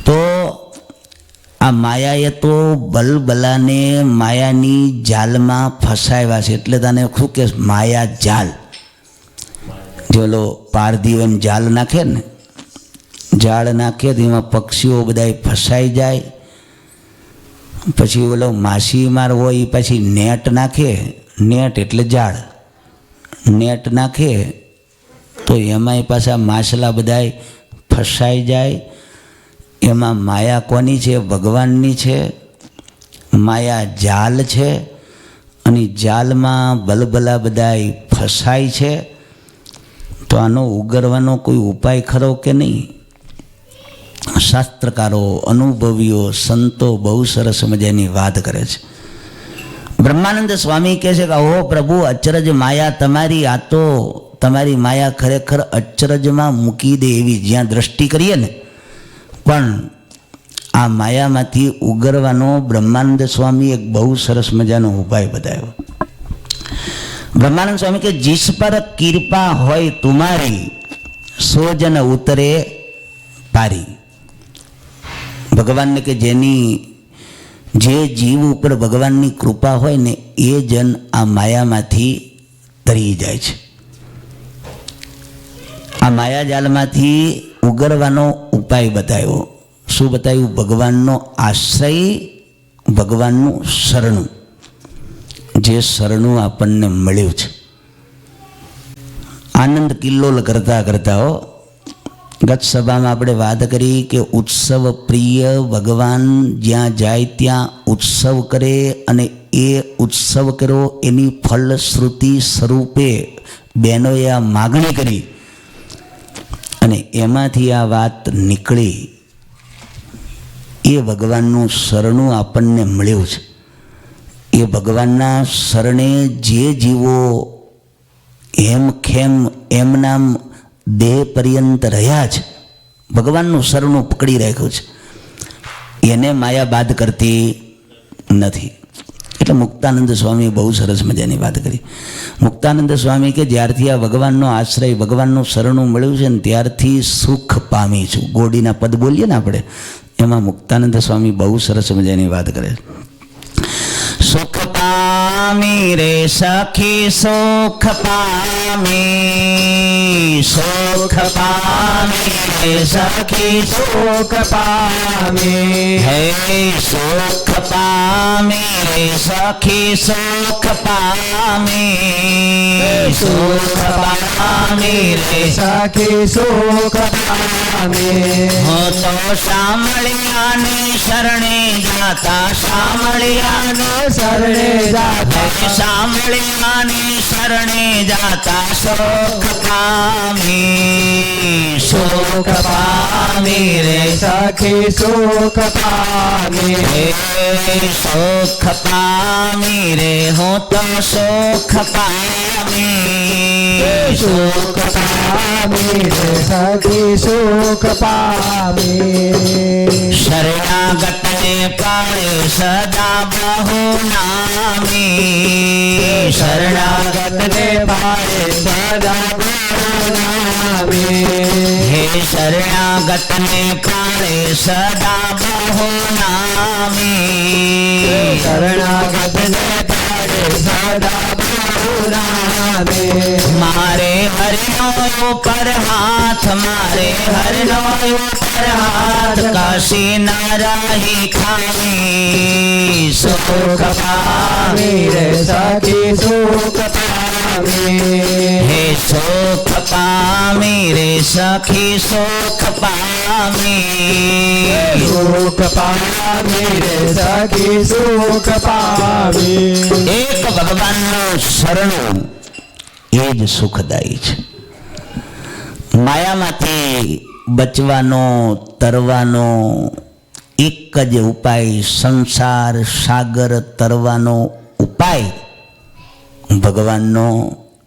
તો આ માયાએ તો બલબલાને માયાની જાલમાં ફસાવ્યા છે. એટલે તને શું કે માયા જાલ. જો ઓલો પારધીઓ એમ જાલ નાખે ને, જાળ નાખે તો એમાં પક્ષીઓ બધા ફસાઈ જાય. પછી ઓલો માછીમાર હોય એ પછી નેટ નાખે, નેટ એટલે જાળ, નેટ નાખે તો એમાંય પાછા માછલા બધા ફસાઈ જાય. એમાં માયા કોની છે? ભગવાનની છે. માયા જાલ છે, અને જાલમાં ભલભલા બધા ફસાય છે. તો આનો ઉગરવાનો કોઈ ઉપાય ખરો કે નહીં? શાસ્ત્રકારો, અનુભવીઓ, સંતો બહુ સરસ મજાની વાત કરે છે. બ્રહ્માનંદ સ્વામી કહે છે કે ઓહો પ્રભુ, અચરજ માયા તમારી, આ તો તમારી માયા ખરેખર અચરજમાં મૂકી દે એવી. જ્યાં દ્રષ્ટિ કરીએ ને, પણ આ માયામાંથી ઉગરવાનો બ્રહ્માનંદ સ્વામી એક બહુ સરસ મજાનો ઉપાય બતાવ્યો. બ્રહ્માનંદ સ્વામી કે जिस पर कृपा હોય તુમારી, સોજન ઉતરે પારી. ભગવાનને કે જે જીવ ઉપર ભગવાનની કૃપા હોય ને એ જન આ માયામાંથી તરી જાય છે. આ માયાજાલમાંથી ઉગરવાનો ઉપાય બતાવ્યો. શું બતાવ્યું? ભગવાનનો આશ્રય, ભગવાનનું શરણું. જે શરણું આપણને મળ્યું છે. આનંદ કિલ્લોલ કરતા હો. ગત સભામાં આપણે વાત કરી કે ઉત્સવ પ્રિય ભગવાન જ્યાં જાય ત્યાં ઉત્સવ કરે, અને એ ઉત્સવ કર્યો એની ફલશ્રુતિ સ્વરૂપે બહેનોએ આ માગણી કરી, અને એમાંથી આ વાત નીકળી. એ ભગવાનનું શરણું આપણને મળ્યું છે. એ ભગવાનના શરણે જે જીવો એમ ખેમ એમનામ દેહ પર્યંત રહ્યા જ ભગવાનનું શરણું પકડી રાખ્યું છે, એને માયા બાદ કરતી નથી. એટલે મુક્તાનંદ સ્વામી બહુ સરસ મજાની વાત કરી. મુક્તાનંદ સ્વામી કે જ્યારથી આ ભગવાનનો આશ્રય, ભગવાનનું શરણું મળ્યું છે ને ત્યારથી સુખ પામી છું. ગોડીના પદ બોલીએ ને આપણે, એમાં મુક્તાનંદ સ્વામી બહુ સરસ મજાની વાત કરે. સુખ પામી રે સખી સુખ પામી, સુખ પામી રે સખી સુખ પામી, હે સુખ પામી રે સખી સુખ પામી, સુખ પામી રે સખી સુખ પામી. હું તો શામળિયાની શરણે જાતા, શામળિયાની શરણે જાતા, શામળિયાની શરણે જાતા સુખ પામી, સુખ પામી રે સખી સુખ પામી, સુખ પામી રે હું તો સુખ પામી, સુખ પામી રે સખી સુખ પામી. શરણાગતને પાળે સદા બહુ નામી, શરણાગતને પાળે સદા બહુ નામી, હે શરણાગતને પાળે સદા બહુ નામી, શરણાગતને પાળે સદા બહુ નામી. મારે હરિનો ઉપર હાથ, મારે હરિનો ઉપર હાથ, કાશી ના રહી ખામી, સુખ પામી રે સખી સુખ પામી, હે સુખ પામી રે સખી સુખ પામી, સુખ પામી રે સખી સુખ પામી. એક ભગવાનનું શરણું એ જ સુખદાયી છે. માયામાંથી બચવાનો, તરવાનો એક જ ઉપાય, સંસાર સાગર તરવાનો ઉપાય ભગવાનનો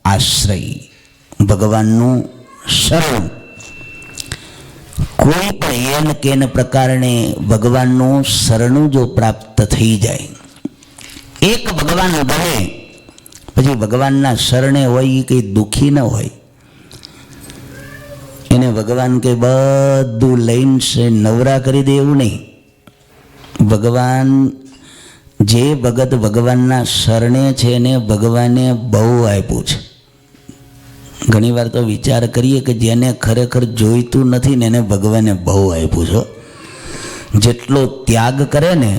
આશ્રય, ભગવાનનું શરણ. કોઈ પણ એન કેન પ્રકારને ભગવાનનું શરણું જો પ્રાપ્ત થઈ જાય, એક ભગવાન બને પછી ભગવાનના શરણે હોય એ કંઈ દુઃખી ન હોય. એને ભગવાન કે બધું લઈને નવરા કરી દે એવું નહીં. ભગવાન જે ભગત ભગવાનના શરણે છે એને ભગવાને બહુ આપ્યું છે. ઘણીવાર તો વિચાર કરીએ કે જેને ખરેખર જોઈતું નથી ને એને ભગવાને બહુ આપ્યું છે. જેટલો ત્યાગ કરે ને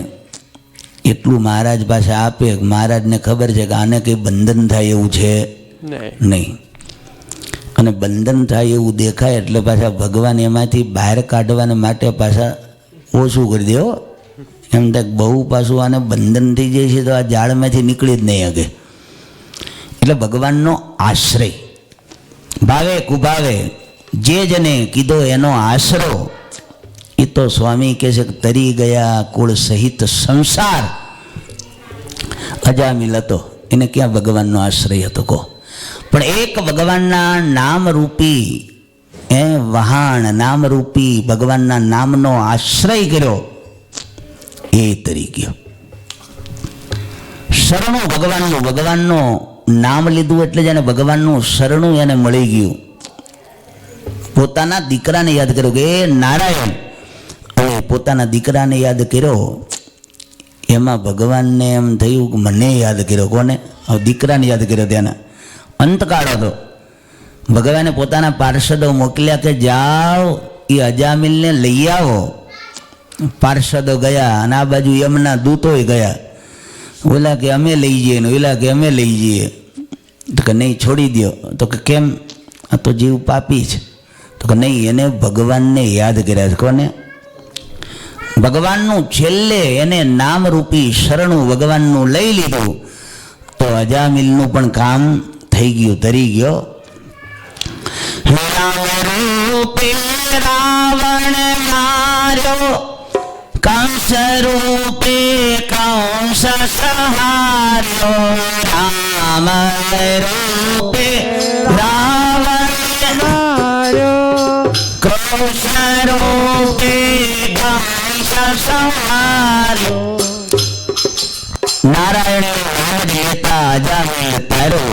એટલું મહારાજ પાસે આપે. મહારાજને ખબર છે કે આને કંઈ બંધન થાય એવું છે નહીં, અને બંધન થાય એવું દેખાય એટલે પાછા ભગવાન એમાંથી બહાર કાઢવાને માટે પાછા ઓછું કરી દે. એમ થાય બહુ પાછું આને બંધન થઈ જાય છે તો આ જાળમાંથી નીકળી જ નહીં શકે. એટલે ભગવાનનો આશ્રય ભાવે કુભાવે જે જને કીધો એનો આશરો. એ તો સ્વામી કહે છે કે તરી ગયા કુળ સહિત સંસાર. અજામિલ હતો, એને ક્યાં ભગવાનનો આશ્રય હતો કહો. પણ એક ભગવાનના નામરૂપી વહાણ, નામરૂપી ભગવાનના નામનો આશ્રય કર્યો, એ તરી ગયો. શરણું ભગવાનનું, ભગવાનનું નામ લીધું એટલે જેને ભગવાનનું શરણું એને મળી ગયું. પોતાના દીકરાને યાદ કર્યો કે એ નારાયણ. હવે પોતાના દીકરાને યાદ કર્યો એમાં ભગવાનને એમ થયું કે મને યાદ કર્યો. કોને? હવે દીકરાને યાદ કર્યો. ત્યાંના અંતકાળ હતો. ભગવાને પોતાના પાર્ષદો મોકલ્યા કે જાઓ એ અજામિલને લઈ આવો. પાર્ષદો ગયા અને આ બાજુ યમના દૂતોય ગયા. ઓલા કે અમે લઈ જઈએ ને ઓલા કે અમે લઈ જઈએ. તો કે નહીં, છોડી દો. તો કે કેમ? આ તો જીવ પાપી છે. તો કે નહીં, એને ભગવાનને યાદ કર્યા છે. કોને? ભગવાનનું છેલ્લે એને નામરૂપી શરણું ભગવાનનું લઈ લીધું તો અજામિલનું પણ કામ થઈ ગયું, તરી ગયો. રૂપે રાવણ માર્યો, કંસ રૂપે કંસ સંહાર્યો, રામ રૂપે કૃષ્ણ રૂપે ઘાય સવારો નારાયણ નામ લેતા અજામિલ તારો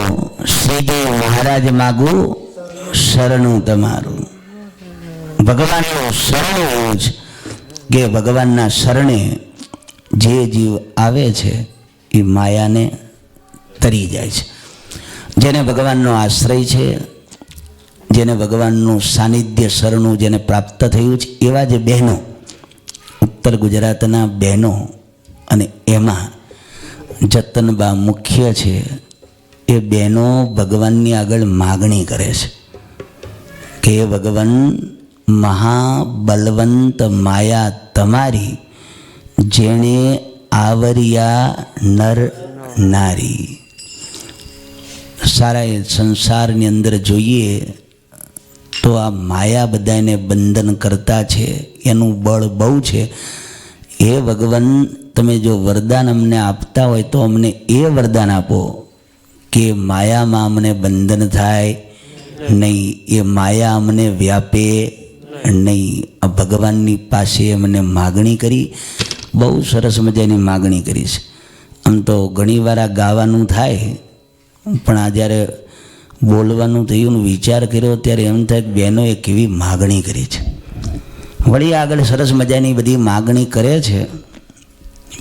શ્રીદેવ મહારાજ માગું શરણું તમારું. ભગવાનનું શરણું જ કે ભગવાનના શરણે જે જીવ આવે છે એ માયાને તરી જાય છે. જેને ભગવાનનો આશ્રય છે, જેને ભગવાનનું સાનિધ્ય શરણું જેને પ્રાપ્ત થયું છે, એવા જે બહેનો ઉત્તર ગુજરાતના બહેનો અને એમાં જતનબા મુખ્ય છે, એ બહેનો ભગવાનની આગળ માગણી કરે છે કે હે ભગવાન, મહાબલવંત માયા તમારી જેણે આવર્યા નર નારી. સારા એ સંસારની અંદર જોઈએ તો આ માયા બધાને બંધન કરતા છે, એનું બળ બહુ છે. એ ભગવાન, તમે જો વરદાન અમને આપતા હોય તો અમને એ વરદાન આપો કે માયામાં અમને બંધન થાય નહીં, એ માયા અમને વ્યાપે નહીં. આ ભગવાનની પાસે અમને માગણી કરી, બહુ સરસ મજાની માગણી કરી છે. આમ તો ઘણીવાર આ ગાવાનું થાય, પણ આ જ્યારે બોલવાનું થયું, વિચાર કર્યો ત્યારે એમ થાય કે બહેનોએ કેવી માગણી કરી છે. વળી આગળ સરસ મજાની બધી માગણી કરે છે.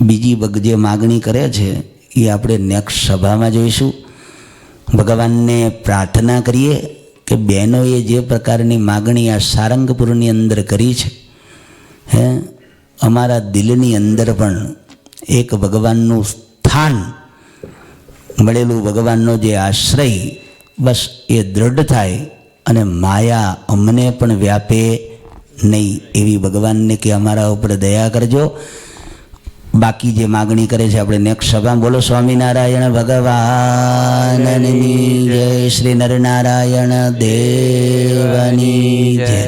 બીજી જે માગણી કરે છે એ આપણે નેક્સ્ટ સભામાં જોઈશું. ભગવાનને પ્રાર્થના કરીએ કે બહેનોએ જે પ્રકારની માગણી આ સારંગપુરની અંદર કરી છે, અમારા દિલની અંદર પણ એક ભગવાનનું સ્થાન મળેલું, ભગવાનનો જે આશ્રય, બસ એ દ્રઢ થાય અને માયા અમને પણ વ્યાપે નહીં, એવી ભગવાનને કે અમારા ઉપર દયા કરજો. બાકી જે માગણી કરે છે આપણે નેક્સ્ટ સભામાં. બોલો સ્વામિનારાયણ ભગવાનની જય. શ્રી નરનારાયણ દેવની જય.